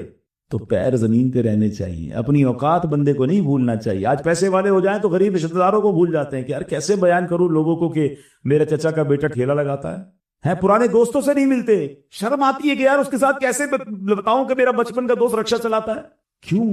تو پیر زمین پہ رہنے چاہیے، اپنی اوقات بندے کو نہیں بھولنا چاہیے۔ آج پیسے والے ہو جائیں تو غریب رشتہ داروں کو بھول جاتے ہیں کہ یار کیسے بیان کروں لوگوں کو کہ میرے چچا کا بیٹا ٹھیلا لگاتا ہے، پرانے دوستوں سے نہیں ملتے، شرم آتی ہے کہ یار اس کے ساتھ کیسے بتاؤں کہ میرا بچپن کا دوست رکشا چلاتا ہے۔ کیوں؟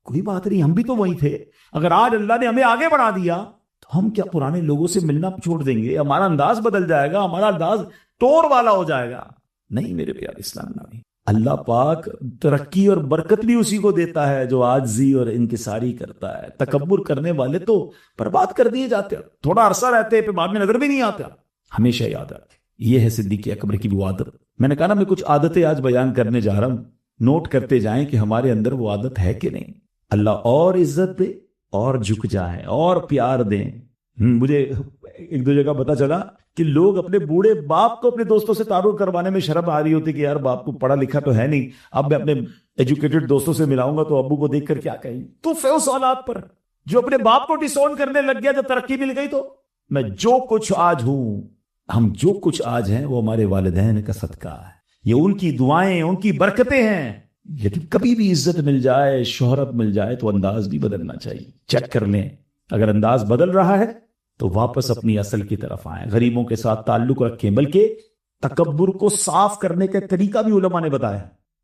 کوئی بات نہیں، ہم بھی تو وہی تھے۔ اگر آج اللہ نے ہمیں آگے بڑھا دیا تو ہم کیا پرانے لوگوں سے ملنا چھوڑ دیں گے؟ ہمارا انداز بدل جائے گا، ہمارا انداز ٹور والا ہو جائے گا؟ نہیں میرے پیارے اسلام نبی، اللہ پاک ترقی اور برکت بھی اسی کو دیتا ہے جو عاجزی اور انکساری کرتا ہے۔ تکبر کرنے والے تو برباد کر دیے جاتے ہیں، تھوڑا عرصہ رہتے ہیں پھر بعد میں نظر بھی نہیں آتا۔ ہمیشہ یاد رکھیں یہ ہے صدیق اکبر کی وہ عادت۔ میں نے کہا نا میں کچھ عادتیں آج بیان کرنے جا رہا ہوں، نوٹ کرتے جائیں کہ ہمارے اندر وہ عادت ہے کہ نہیں۔ اللہ اور عزت دے اور جھک جائیں اور پیار دیں۔ مجھے ایک دو جگہ پتا چلا کہ لوگ اپنے بوڑھے باپ کو اپنے دوستوں سے تعارف کروانے میں شرم آ رہی ہوتی کہ یار باپ کو پڑھا لکھا تو ہے نہیں، اب میں اپنے ایجوکیٹڈ دوستوں سے ملاؤں گا تو ابو کو دیکھ کر کیا کہیں۔ تو فیوس اولاد پر جو اپنے باپ کو ڈسون کرنے لگ گیا جب ترقی مل گئی، تو میں جو کچھ آج ہوں، ہم جو کچھ آج ہیں وہ ہمارے والدین کا صدقہ ہے، یہ ان کی دعائیں، ان کی برکتیں ہیں۔ لیکن کبھی بھی عزت مل جائے، شہرت مل جائے تو انداز بھی بدلنا چاہیے۔ چیک کر لیں، اگر انداز بدل رہا ہے تو واپس اپنی اصل کی طرف آئیں، غریبوں کے ساتھ تعلق رکھیں۔ بلکہ تکبر کو صاف کرنے کا طریقہ بھی علماء نے بتایا،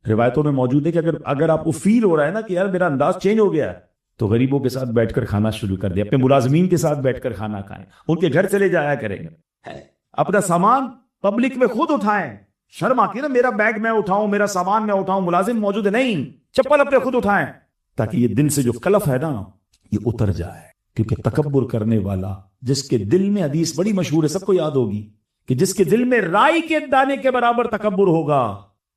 روایتوں میں موجود ہے کہ اگر آپ کو فیل ہو رہا ہے نا کہ یار میرا انداز چینج ہو گیا ہے تو غریبوں کے ساتھ بیٹھ کر کھانا شروع کر دیں، اپنے ملازمین کے ساتھ بیٹھ کر کھانا کھائیں، ان کے گھر چلے جایا کریں گے، اپنا سامان پبلک میں خود اٹھائیں، شرم آتی ہے نا، میرا بیگ میں اٹھاؤں، میرا سامان میں اٹھاؤں، ملازم موجود ہے، نہیں، چپل اپنے خود اٹھائیں، تاکہ یہ دل سے جو کلف ہے نا یہ اتر جائے. کیونکہ تکبر کرنے والا جس کے دل میں، حدیث بڑی مشہور ہے سب کو یاد ہوگی، کہ جس کے دل میں رائی کے دانے کے برابر تکبر ہوگا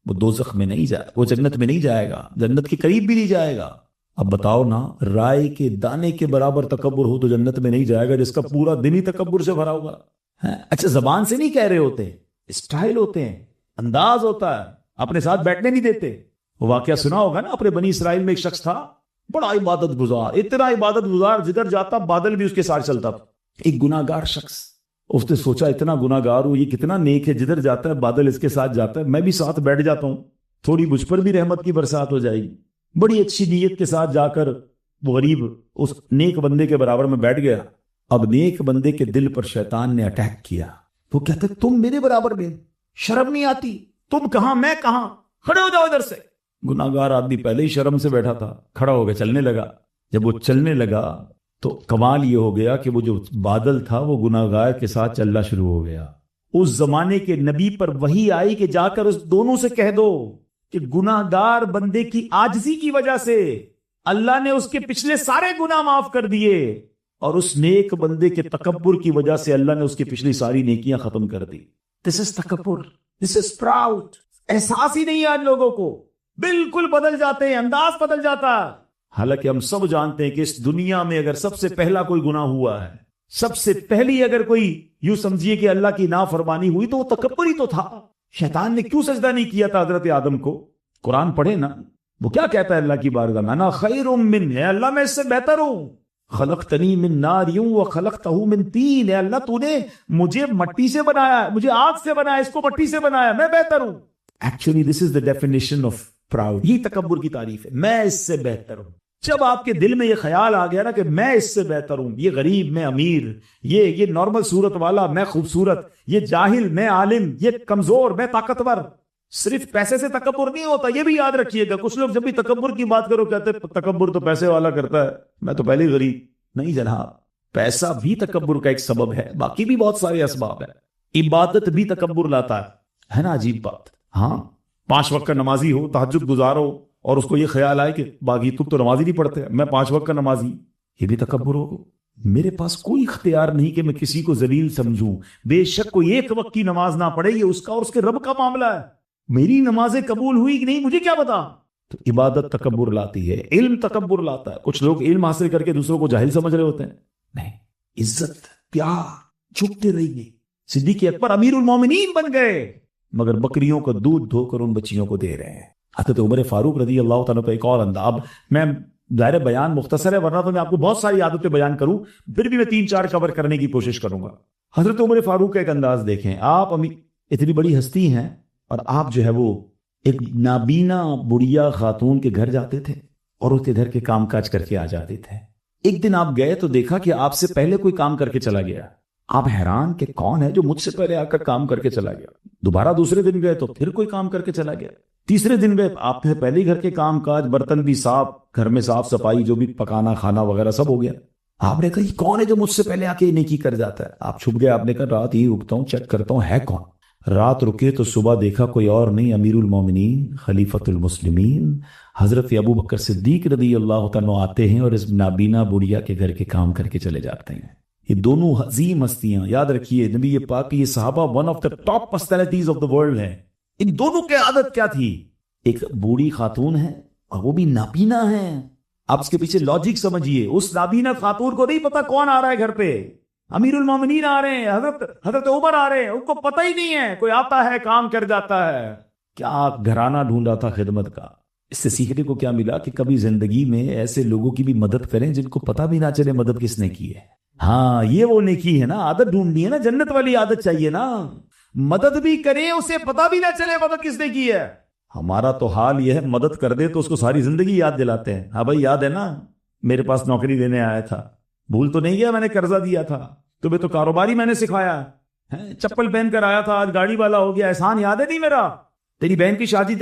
وہ دوزخ میں نہیں جائے، وہ جنت میں نہیں جائے گا، جنت کے قریب بھی نہیں جائے گا. اب بتاؤ نا، رائے کے دانے کے برابر تکبر ہو تو جنت میں نہیں جائے گا، جس کا پورا دن ہی تکبر سے بھرا ہوگا. اچھا زبان سے نہیں کہہ رہے ہوتے، اسٹائل ہوتے ہیں، انداز ہوتا ہے، اپنے ساتھ بیٹھنے نہیں دیتے. وہ واقعہ سنا ہوگا نا، اپنے بنی اسرائیل میں ایک شخص تھا بڑا عبادت گزار، اتنا عبادت گزار جدھر جاتا بادل بھی اس کے ساتھ چلتا تھا. ایک گناہ گار شخص، اس نے سوچا اتنا گناہ گار ہوں، یہ کتنا نیک ہے، جدھر جاتا ہے بادل اس کے ساتھ جاتا ہے، میں بھی ساتھ بیٹھ جاتا ہوں، تھوڑی مجھ پر بھی رحمت کی برسات ہو جائے گی. بڑی اچھی نیت کے ساتھ جا کر وہ غریب اس نیک بندے کے برابر میں بیٹھ گیا. اب نیک بندے کے دل پر شیطان نے اٹیک کیا. وہ کہتے تم میرے برابر میں، شرم نہیں آتی، تم کہاں میں کہاں، کھڑے ہو جاؤ ادھر سے. گناہ گار آدمی پہلے ہی شرم سے بیٹھا تھا، کھڑا ہو گیا، چلنے لگا. جب وہ چلنے لگا تو کمال یہ ہو گیا کہ وہ جو بادل تھا وہ گناہ گار کے ساتھ چلنا شروع ہو گیا. اس زمانے کے نبی پر وحی آئی کہ جا کر اس دونوں سے کہہ دو کہ گناہ گار بندے کی عاجزی کی وجہ سے اللہ نے اس کے پچھلے سارے گناہ معاف کر دیے، اور اس نیک بندے کے تکبر کی وجہ سے اللہ نے اس کی پچھلی ساری نیکیاں ختم کر دی. دس از تکبر، دس از پراؤڈ. احساس ہی نہیں ہے آج لوگوں کو، بالکل بدل جاتے ہیں، انداز بدل جاتا ہے. حالانکہ ہم سب جانتے ہیں کہ اس دنیا میں اگر سب سے پہلا کوئی گناہ ہوا ہے، سب سے پہلی اگر کوئی یوں سمجھیے کہ اللہ کی نافرمانی ہوئی تو وہ تکبر ہی تو تھا. شیطان نے کیوں سجدہ نہیں کیا تھا حضرت آدم کو؟ قرآن پڑھے نا، وہ کیا کہتا ہے اللہ کی بارگاہ میں، انا خیر من، ہے اللہ میں اس سے بہتر ہوں. خلقتنی من نار وخلقتہ من طین، ہے اللہ تو نے مجھے مٹی سے بنایا، مجھے آگ سے بنایا، اس کو مٹی سے بنایا، میں بہتر ہوں. Actually this is the definition of proud. یہ تکبر کی تعریف ہے، میں اس سے بہتر ہوں. جب آپ کے دل میں یہ خیال آ گیا نا کہ میں اس سے بہتر ہوں، یہ غریب میں امیر، یہ نارمل صورت والا میں خوبصورت، یہ جاہل میں عالم، یہ کمزور میں طاقتور. صرف پیسے سے تکبر نہیں ہوتا، یہ بھی یاد رکھیے گا. کچھ لوگ جب بھی تکبر کی بات کرو کہتے ہیں تکبر تو پیسے والا کرتا ہے، میں تو پہلے غریب. نہیں جناب، پیسہ بھی تکبر کا ایک سبب ہے، باقی بھی بہت سارے اسباب ہیں. عبادت بھی تکبر لاتا ہے نا، عجیب بات. ہاں 5 وقت کا نمازی ہو، تہجد گزار ہو، اور اس کو یہ خیال آئے کہ باقی تم تو نمازی نہیں پڑھتے، میں 5 وقت کا نمازی، یہ بھی تکبر ہو. میرے پاس کوئی اختیار نہیں کہ میں کسی کو ذلیل سمجھوں. بے شک کوئی 1 وقت کی نماز نہ پڑھے، یہ اس کا اور اس کے رب کا معاملہ ہے. میری نمازیں قبول ہوئی کہ نہیں مجھے کیا پتا. تو عبادت تکبر لاتی ہے، علم تکبر لاتا ہے. کچھ لوگ علم حاصل کر کے دوسروں کو جاہل سمجھ رہے ہوتے ہیں. نہیں، عزت پیار جھکتے رہیے. صدیق اکبر امیر المومنین بن گئے، مگر بکریوں کا دودھ دھو کر ان بچیوں کو دے رہے ہیں. حضرت عمر فاروق رضی اللہ تعالیٰ پہ ایک اور انداز. اب میں ظاہر بیان مختصر ہے، ورنہ تو میں آپ کو بہت ساری عادتیں بیان کروں، پھر بھی میں 3-4 کور کرنے کی کوشش کروں گا. حضرت عمر فاروق کا ایک انداز دیکھیں. آپ اتنی بڑی ہستی ہیں اور آپ جو ہے وہ ایک نابینا بڑھیا خاتون کے گھر جاتے تھے اور اس کے گھر کے کام کاج کر کے آ جاتے تھے. ایک دن آپ گئے تو دیکھا کہ آپ سے پہلے کوئی کام کر کے چلا گیا. آپ حیران کہ کون ہے جو مجھ سے پہلے آ کر کام کر کے چلا گیا. دوبارہ دوسرے دن گئے تو پھر کوئی کام کر کے چلا گیا. تیسرے دن گئے آپ نے پہلے گھر کے کام کاج، برتن بھی صاف، گھر میں صاف صفائی، جو بھی پکانا کھانا وغیرہ سب ہو گیا. آپ نے کہا یہ کون ہے جو مجھ سے پہلے آ کے نیکی کر جاتا ہے. آپ چھپ گئے. آپ نے کہا رات ہی رکتا ہوں، چیک کرتا ہوں ہے کون. رات رکے تو صبح دیکھا کوئی اور نہیں، امیر المومنین خلیفۃ المسلمین حضرت ابو بکر صدیق رضی اللہ تعالیٰ آتے ہیں اور اس نابینا بڑھیا کے گھر کے کام کر کے چلے جاتے ہیں. یہ دونوں عظیم ہستیاں، یاد رکھیے نبی پاک کی یہ صحابہ one of the top personalities of the world ہیں. ان دونوں کی عادت کیا تھی؟ ایک بوڑھی خاتون ہے اور وہ بھی نابینا ہے. آپ اس کے پیچھے لاجک سمجھیے. اس نابینا خاتون کو نہیں پتا کون آ رہا ہے گھر پہ. امیر المومنین آ رہے ہیں، حضرت عمر آ رہے ہیں، ان کو پتہ ہی نہیں ہے. کوئی آتا ہے کام کر جاتا ہے. کیا گھرانہ ڈھونڈا تھا خدمت کا. اس سے سیکھنے کو کیا ملا کہ کبھی زندگی میں ایسے لوگوں کی بھی مدد کریں جن کو پتہ بھی نہ چلے مدد کس نے کی ہے. ہاں یہ وہ نیکی ہے نا، عادت ڈھونڈنی ہے نا، جنت والی عادت چاہیے نا. مدد بھی کریں اسے پتہ بھی نہ چلے مدد کس نے کی ہے. ہمارا تو حال یہ ہے مدد کر دے تو اس کو ساری زندگی یاد دلاتے ہیں. ہاں بھائی یاد ہے نا میرے پاس نوکری دینے آیا تھا، بھول تو نہیں گیا میں نے قرضہ دیا تھا تمہیں، تو کاروباری میں نے سکھایا. چپل پہن کر آیا تھا آج گاڑی والا ہو گیا، احسان یاد ہے نہیں میرا؟ تیری بہن کی شادی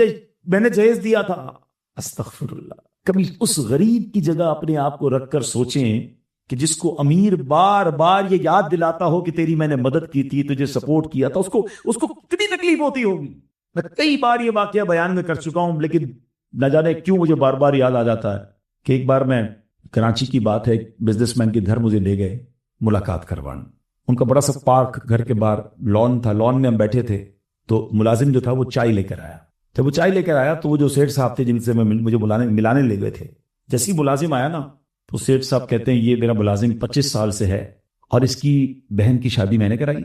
میں نے جہیز دیا تھا. استغفر اللہ. کبھی اس غریب کی جگہ اپنے آپ کو رکھ کر سوچیں کہ جس کو امیر بار بار یہ یاد دلاتا ہو کہ تیری میں نے مدد کی تھی، تجھے سپورٹ کیا تھا، اس کو کتنی تکلیف ہوتی ہوگی. میں کئی بار یہ واقعہ بیان میں کر چکا ہوں، لیکن نہ جانے کیوں مجھے بار بار یاد آ جاتا ہے کہ ایک بار میں کراچی کی بات ہے، بزنس مین کے گھر مجھے لے گئے ملاقات کروانے. ان کا بڑا سا پارک گھر کے باہر لان تھا، لان میں ہم بیٹھے تھے تو ملازم جو تھا وہ چائے لے کر آیا. جب وہ چائے لے کر آیا تو وہ جو سیٹھ صاحب تھے جن سے مجھے ملانے لے گئے تھے، جیسے ہی ملازم آیا نا تو سیٹھ صاحب کہتے ہیں یہ میرا ملازم 25 سال سے ہے اور اس کی بہن کی شادی میں نے کرائی،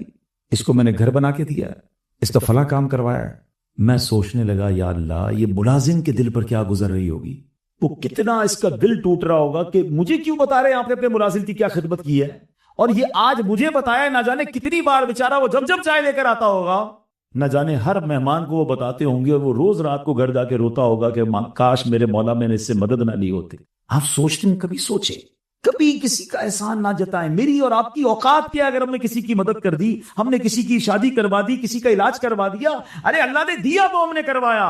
اس کو میں نے گھر بنا کے دیا، اس کا فلاں کام کروایا. میں سوچنے لگا یا اللہ یہ ملازم کے دل پر کیا گزر رہی ہوگی، وہ کتنا اس کا دل ٹوٹ رہا ہوگا کہ مجھے کیوں بتا رہے ہیں آپ نے اپنے ملازم کی کیا خدمت کی ہے، اور یہ آج مجھے بتایا. نہ جانے کتنی بار بیچارہ وہ جب چائے لے کر آتا ہوگا، نہ جانے ہر مہمان کو وہ بتاتے ہوں گے، اور وہ روز رات کو گھر جا کے روتا ہوگا کہ کاش میرے مولا میں نے اس سے مدد نہ لی ہوتی. آپ سوچتے ہیں، کبھی سوچے، کبھی کسی کا احسان نہ جتائیں. میری اور آپ کی اوقات کیا اگر ہم نے کسی کی مدد کر دی، ہم نے کسی کی شادی کروا دی، کسی کا علاج کروا دیا، ارے اللہ نے دیا تو ہم نے کروایا.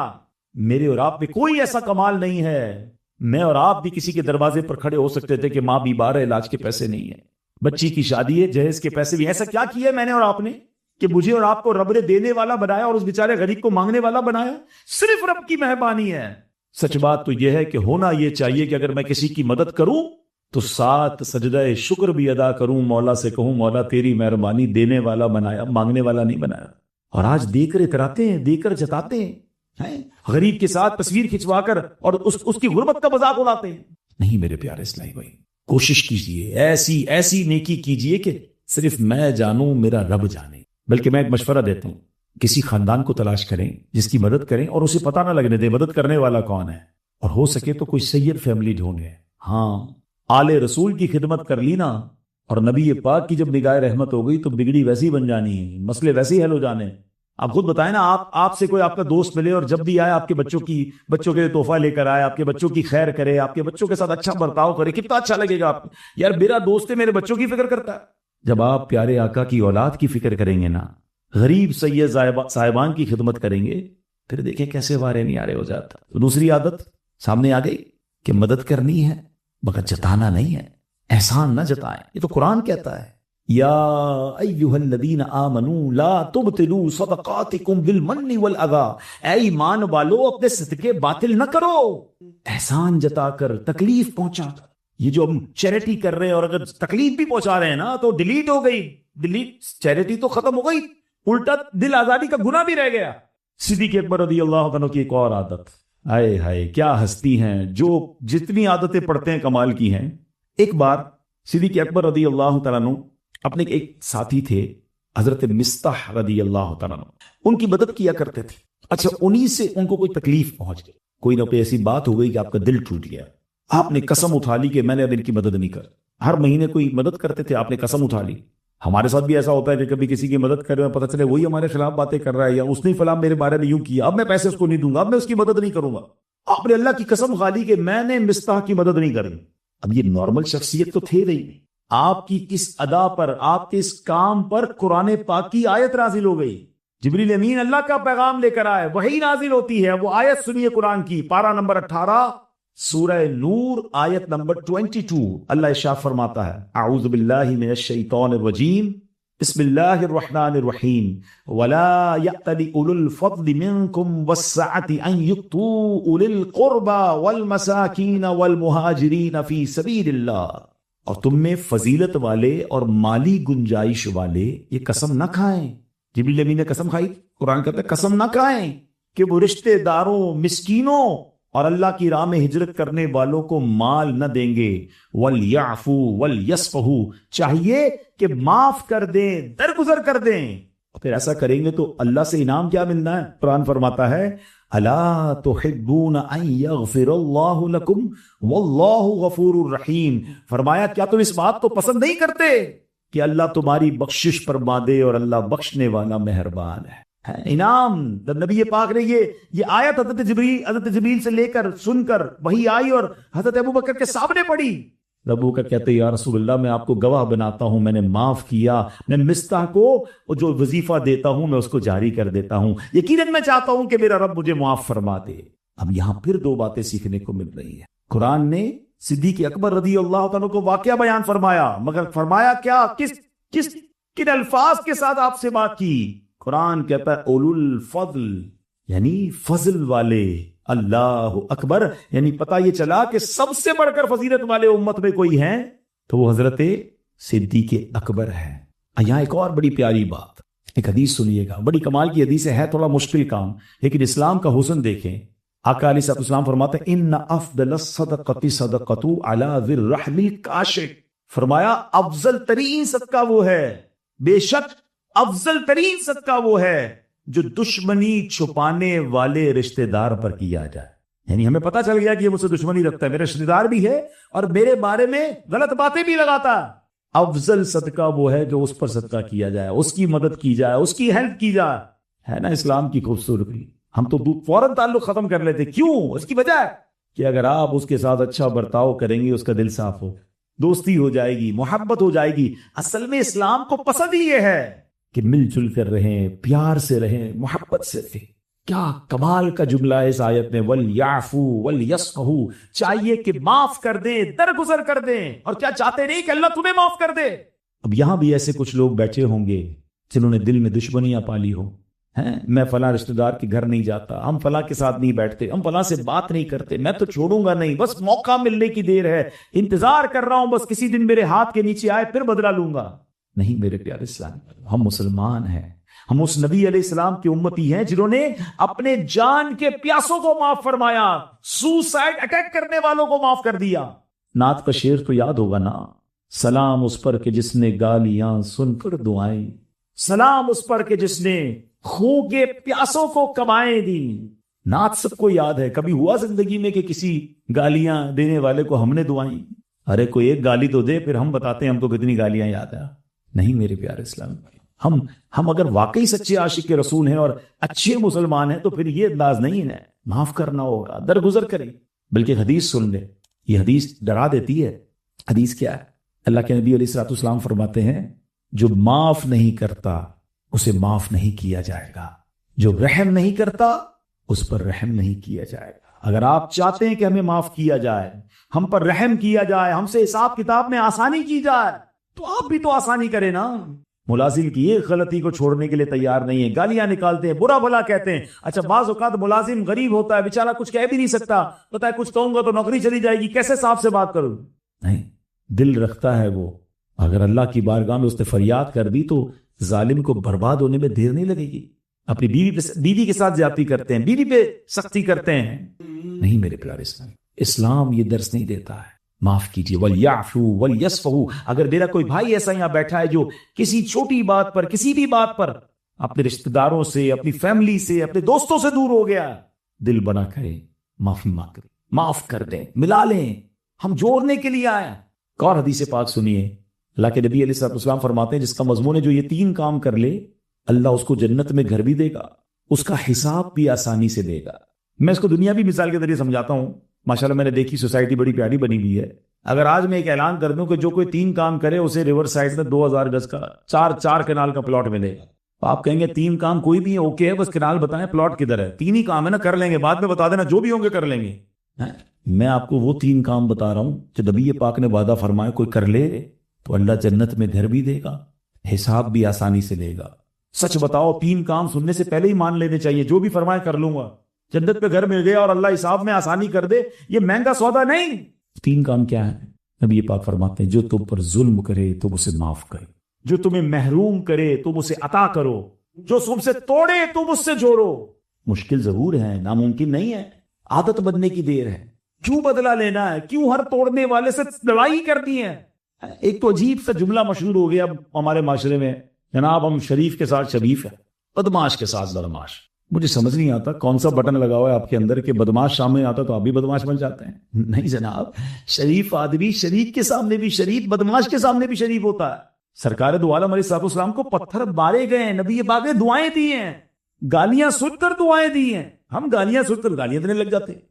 میرے اور آپ میں کوئی ایسا کمال نہیں ہے. میں اور آپ بھی کسی کے دروازے پر کھڑے ہو سکتے تھے کہ ماں بیمار ہے، علاج کے پیسے نہیں ہیں، بچی کی شادی ہے، جہیز کے پیسے بھی. ایسا کیا کیا ہے میں نے اور آپ نے کہ مجھے اور آپ کو رب نے دینے والا بنایا اور اس بیچارے غریب کو مانگنے والا بنایا؟ صرف رب کی مہربانی ہے. سچ بات تو یہ ہے کہ ہونا یہ چاہیے کہ اگر میں کسی کی مدد کروں تو 7 سجدہ شکر بھی ادا کروں، مولا سے کہوں مولا تیری مہربانی، دینے والا بنایا، مانگنے والا نہیں بنایا. اور آج دے کر اتراتے ہیں، دے کر جتاتے ہیں، غریب کے ساتھ تصویر کھنچوا کر اور اس کی غربت کا مذاق اڑاتے ہیں. نہیں میرے پیارے اسلامی بھائی، کوشش کیجئے، ایسی نیکی کیجئے کہ صرف میں جانوں، میرا رب جانے. بلکہ میں ایک مشورہ دیتا ہوں، کسی خاندان کو تلاش کریں جس کی مدد کریں اور اسے پتہ نہ لگنے دیں مدد کرنے والا کون ہے، اور ہو سکے تو کوئی سید فیملی ڈھونڈے. ہاں آل رسول کی خدمت کر لی نا، اور نبی پاک کی جب نگاہ رحمت ہو گئی تو بگڑی ویسی بن جانی ہے، مسئلے ویسے ہی حل ہو جانے. آپ خود بتائیں نا، آپ سے کوئی آپ کا دوست ملے اور جب بھی آئے آپ کے بچوں کے لیے تحفہ لے کر آئے، آپ کے بچوں کی خیر کرے، آپ کے بچوں کے ساتھ اچھا برتاؤ کرے، کتنا اچھا لگے گا آپ کو. یار میرا دوست ہے، میرے بچوں کی فکر کرتا ہے. جب آپ پیارے آقا کی اولاد کی فکر کریں گے نا، غریب سید صاحبان کی خدمت کریں گے، پھر دیکھیں کیسے وارے نہیں آرے ہو جاتا. تو دوسری عادت سامنے آ گئی کہ مدد کرنی ہے مگر جتانا نہیں ہے، احسان نہ جتائیں. یہ تو قرآن کہتا ہے یا ایھا الذین آمنوا لا تبطلوا صدقاتکم بالمن والاذی، اے ایمان والو اپنے صدقے باطل نہ کرو احسان جتا کر، تکلیف پہنچا کر. یہ جو ہم چیریٹی کر رہے ہیں اور اگر تکلیف بھی پہنچا رہے ہیں نا تو ڈیلیٹ ہو گئی، چیریٹی تو ختم ہو گئی، الٹا دل آزادی کا گناہ بھی رہ گیا. صدیق اکبر رضی اللہ عنہ کی ایک اور عادت، ہائے ہائے کیا ہستی ہیں جو جتنی عادتیں پڑھتے ہیں کمال کی ہیں. ایک بار صدیق اکبر رضی اللہ تعالیٰ عنہ اپنے ایک ساتھی تھے حضرت مصطح رضی اللہ تعالیٰ عنہ، ان کی مدد کیا کرتے تھے. اچھا انہی سے ان کو کوئی تکلیف پہنچ گئی، کوئی نہ کوئی ایسی بات ہو گئی کہ آپ کا دل ٹوٹ گیا. آپ نے قسم اٹھا لی کہ میں نے اب ان کی مدد نہیں کر. ہر مہینے کوئی مدد کرتے تھے، آپ نے قسم اٹھا لی. ہمارے ساتھ بھی ایسا ہوتا ہے کہ کبھی کسی کی مدد کر رہے ہیں، پتہ چلے وہی ہمارے خلاف باتیں کر رہا ہے، یا اس نے فلاں میرے بارے میں یوں کیا، اب میں پیسے اس کو نہیں دوں گا، اب میں اس کی مدد نہیں کروں گا. آپ نے اللہ کی قسم کھا لی کہ میں نے مصطح کی مدد نہیں کرنی. اب یہ نارمل شخصیت تو تھے نہیں. آپ کی کس ادا پر، آپ کے اس کام پر قرآن پاک کی آیت نازل ہو گئی. جبریل امین اللہ کا پیغام لے کر آئے، وہی نازل ہوتی ہے. وہ آیت سنیے قرآن کی، پارہ نمبر 18 سورہ نور آیت نمبر 22. اللہ ارشاد فرماتا ہے اعوذ باللہ من الشیطان الرجیم بسم اللہ الرحمن الرحیم ولا یأتل اولو الفضل منکم والسعة ان یؤتوا اولی القربى والمساکین والمہاجرین فی سبیل اللہ. اور تم میں فضیلت والے اور مالی گنجائش والے یہ قسم نہ کھائیں. جبریل امین نے قسم کھائی، قرآن کہتا ہے قسم نہ کھائیں کہ وہ رشتہ داروں، مسکینوں اور اللہ کی راہ میں ہجرت کرنے والوں کو مال نہ دیں گے. وَلْيَعْفُوا وَلْيَصْفَحُوا، چاہیے کہ معاف کر دیں، درگزر کر دیں. پھر ایسا کریں گے تو اللہ سے انعام کیا ملنا ہے؟ قرآن فرماتا ہے اَلَا تُحِبُّونَ أَن يَغْفِرَ اللَّهُ لَكُمْ وَاللَّهُ غَفُورٌ رَحِيمٌ. فرمایا کیا تم اس بات کو پسند نہیں کرتے کہ اللہ تمہاری بخشش فرما دے اور اللہ بخشنے والا مہربان ہے. انعام نبی پاک نے یہ آیت حضرت جبریل سے لے کر سن کر وہی آئی اور حضرت ابوبکر کے سامنے پڑھی. ابوبکر کہتے یا رسول اللہ میں آپ کو گواہ بناتا ہوں، میں نے معاف کیا، میں مصطح کو جو وظیفہ دیتا ہوں میں اس کو جاری کر دیتا ہوں، یقیناً میں چاہتا ہوں کہ میرا رب مجھے معاف فرما دے. اب یہاں پھر 2 باتیں سیکھنے کو مل رہی ہیں. قرآن نے صدیق اکبر رضی اللہ تعالیٰ کو واقعہ بیان فرمایا، مگر فرمایا کیا، کن الفاظ کے ساتھ آپ سے بات کی؟ قرآن کہتا ہے اولو الفضل، یعنی فضل والے، اللہ اکبر، یعنی پتہ یہ چلا کہ سب سے بڑھ کر فضیلت والے امت میں کوئی ہیں تو وہ حضرت صدیق اکبر ہے۔ یہاں ایک اور بڑی پیاری بات، ایک حدیث سنیے گا، بڑی کمال کی حدیث ہے، تھوڑا مشکل کام، لیکن اسلام کا حسن دیکھیں۔ آقا علیہ السلام فرماتے ہیں ان افضل الصدقۃ صدقۃ علی ذی الرحم الکاشف، فرمایا افضل ترین صدقہ وہ ہے، بے شک افضل ترین صدقہ وہ ہے جو دشمنی چھپانے والے رشتہ دار پر کیا جائے۔ یعنی ہمیں پتہ چل گیا کہ یہ مجھ سے دشمنی رکھتا ہے، میرا رشتہ دار بھی ہے اور میرے بارے میں غلط باتیں بھی لگاتا ہے، افضل صدقہ وہ ہے جو اس پر صدقہ کیا جائے، اس کی مدد کی جائے، اس کی ہیلپ کی جائے۔ ہے نا اسلام کی خوبصورتی؟ ہم تو فوراً تعلق ختم کر لیتے، کیوں؟ اس کی وجہ ہے کہ اگر آپ اس کے ساتھ اچھا برتاؤ کریں گے، اس کا دل صاف ہو، دوستی ہو جائے گی، محبت ہو جائے گی۔ اصل میں اسلام کو پسند ہی یہ ہے کہ مل جل کر رہیں، پیار سے رہیں، محبت سے رہیں۔ کیا کمال کا جملہ ہے اس آیت میں، وَلْيَعْفُوا وَلْيَصْفَحُوا، چاہیے کہ معاف کر دیں، درگزر کر دیں، اور کیا چاہتے نہیں کہ اللہ تمہیں معاف کر دے۔ اب یہاں بھی ایسے کچھ لوگ بیٹھے ہوں گے جنہوں نے دل میں دشمنیاں پالی ہو، میں فلاں رشتہ دار کے گھر نہیں جاتا، ہم فلاں کے ساتھ نہیں بیٹھتے، ہم فلاں سے بات نہیں کرتے، میں تو چھوڑوں گا نہیں، بس موقع ملنے کی دیر ہے، انتظار کر رہا ہوں، بس کسی دن میرے ہاتھ کے نیچے آئے پھر بدلہ لوں گا۔ نہیں میرے پیارے اسلام، ہم مسلمان ہیں، ہم اس نبی علیہ السلام کی امتی ہیں جنہوں نے اپنے جان کے پیاسوں کو معاف فرمایا، سوسائڈ اٹیک کرنے والوں کو معاف کر دیا۔ نعت کا شعر تو یاد ہوگا نا، سلام اس پر کہ جس نے گالیاں سن کر دعائیں، سلام اس پر کہ جس نے خون کے پیاسوں کو کمائیں دی۔ نعت سب کو یاد ہے، کبھی ہوا زندگی میں کہ کسی گالیاں دینے والے کو ہم نے دعائیں؟ ارے کوئی ایک گالی تو دے، پھر ہم بتاتے ہیں ہم کو کتنی گالیاں یاد ہے۔ نہیں میرے پیارے اسلام، ہم اگر واقعی سچے عاشق رسول ہیں اور اچھے مسلمان ہیں تو پھر یہ انداز نہیں ہے، معاف کرنا ہوگا، درگزر کریں۔ بلکہ حدیث سن لیں، یہ حدیث ڈرا دیتی ہے۔ حدیث کیا ہے؟ اللہ کے نبی علیہ السلام فرماتے ہیں جو معاف نہیں کرتا اسے معاف نہیں کیا جائے گا، جو رحم نہیں کرتا اس پر رحم نہیں کیا جائے گا۔ اگر آپ چاہتے ہیں کہ ہمیں معاف کیا جائے، ہم پر رحم کیا جائے، ہم سے حساب کتاب میں آسانی کی جائے، تو آپ بھی تو آسانی کریں نا۔ ملازم کی ایک غلطی کو چھوڑنے کے لیے تیار نہیں ہے، گالیاں نکالتے ہیں، برا بھلا کہتے ہیں۔ اچھا بعض اوقات ملازم غریب ہوتا ہے، بیچارہ کچھ کہہ بھی نہیں سکتا، پتہ ہے کچھ کہوں گا تو نوکری چلی جائے گی، کیسے صاحب سے بات کروں؟ نہیں، دل رکھتا ہے وہ، اگر اللہ کی بارگاہ میں اس نے فریاد کر دی تو ظالم کو برباد ہونے میں دیر نہیں لگے گی۔ اپنی بیوی کے ساتھ زیادتی کرتے ہیں، بیوی پہ سختی کرتے ہیں، نہیں میرے پیارے اسلام یہ درس نہیں دیتا ہے۔ معاف کیجیے، وَلْيَعْفُوا وَلْيَصْفَحُوا۔ اگر میرا کوئی بھائی ایسا یہاں بیٹھا ہے جو کسی چھوٹی بات پر، کسی بھی بات پر اپنے رشتہ داروں سے، اپنی فیملی سے، اپنے دوستوں سے دور ہو گیا، دل بنا کرے، معافی مانگے، معاف کر دیں، ملا لیں، ہم جوڑنے کے لیے آئے۔ ایک اور حدیث پاک سنیے، اللہ کے نبی علیہ السلام فرماتے ہیں جس کا مضمون ہے جو یہ 3 کام کر لے اللہ اس کو جنت میں گھر بھی دے گا، اس کا حساب بھی آسانی سے دے گا۔ میں اس کو دنیاوی مثال کے ذریعے سمجھاتا ہوں۔ ماشاءاللہ میں نے دیکھی سوسائٹی بڑی پیاری بنی ہوئی ہے، اگر آج میں ایک اعلان کر دوں کہ جو کوئی 3 کام کرے اسے ریور سائڈ میں 2000 گز کا 4 کنال کا پلاٹ ملے گا۔ آپ کہیں گے 3 کام کوئی بھی ہے، اوکے ہے، بس کنال بتائیں پلاٹ کدھر ہے؟ 3 ہی کام ہے نا، کر لیں گے، بعد میں بتا دینا، جو بھی ہوں گے کر لیں گے۔ میں آپ کو وہ 3 کام بتا رہا ہوں جو نبی پاک نے وعدہ فرمایا کوئی کر لے تو اللہ جنت میں گھر بھی دے گا، حساب بھی آسانی سے لے گا۔ سچ بتاؤ 3 کام سننے سے پہلے ہی مان لینے چاہیے، جو بھی فرمائے کر لوں گا، جنت پہ گھر مل گیا اور اللہ حساب میں آسانی کر دے، یہ مہنگا سودا نہیں۔ 3 کام کیا ہے؟ نبی پاک فرماتے ہیں جو تم پر ظلم کرے تم اسے معاف کرے، جو تمہیں محروم کرے تم اسے عطا کرو، جو تم سے توڑے تم اس سے جوڑو۔ مشکل ضرور ہے، ناممکن نہیں ہے، عادت بننے کی دیر ہے۔ کیوں بدلہ لینا ہے؟ کیوں ہر توڑنے والے سے لڑائی کرتی ہے؟ ایک تو عجیب سا جملہ مشہور ہو گیا اب ہمارے معاشرے میں، جناب ہم شریف کے ساتھ شریف ہے، بدماش کے ساتھ بدماش۔ مجھے سمجھ نہیں آتا کون سا بٹن لگا ہوا ہے آپ کے اندر کہ بدماش سامنے آتا تو آپ بھی بدماش بن جاتے ہیں۔ نہیں جناب، شریف آدمی شریف کے سامنے بھی شریف، بدماش کے سامنے بھی شریف ہوتا ہے۔ سرکار دو عالم علیہ السلام کو پتھر مارے گئے ہیں، نبی پاک نے دعائیں دی ہیں، گالیاں سن کر دعائیں دی ہیں، ہم گالیاں سن کر گالیاں دینے لگ جاتے ہیں۔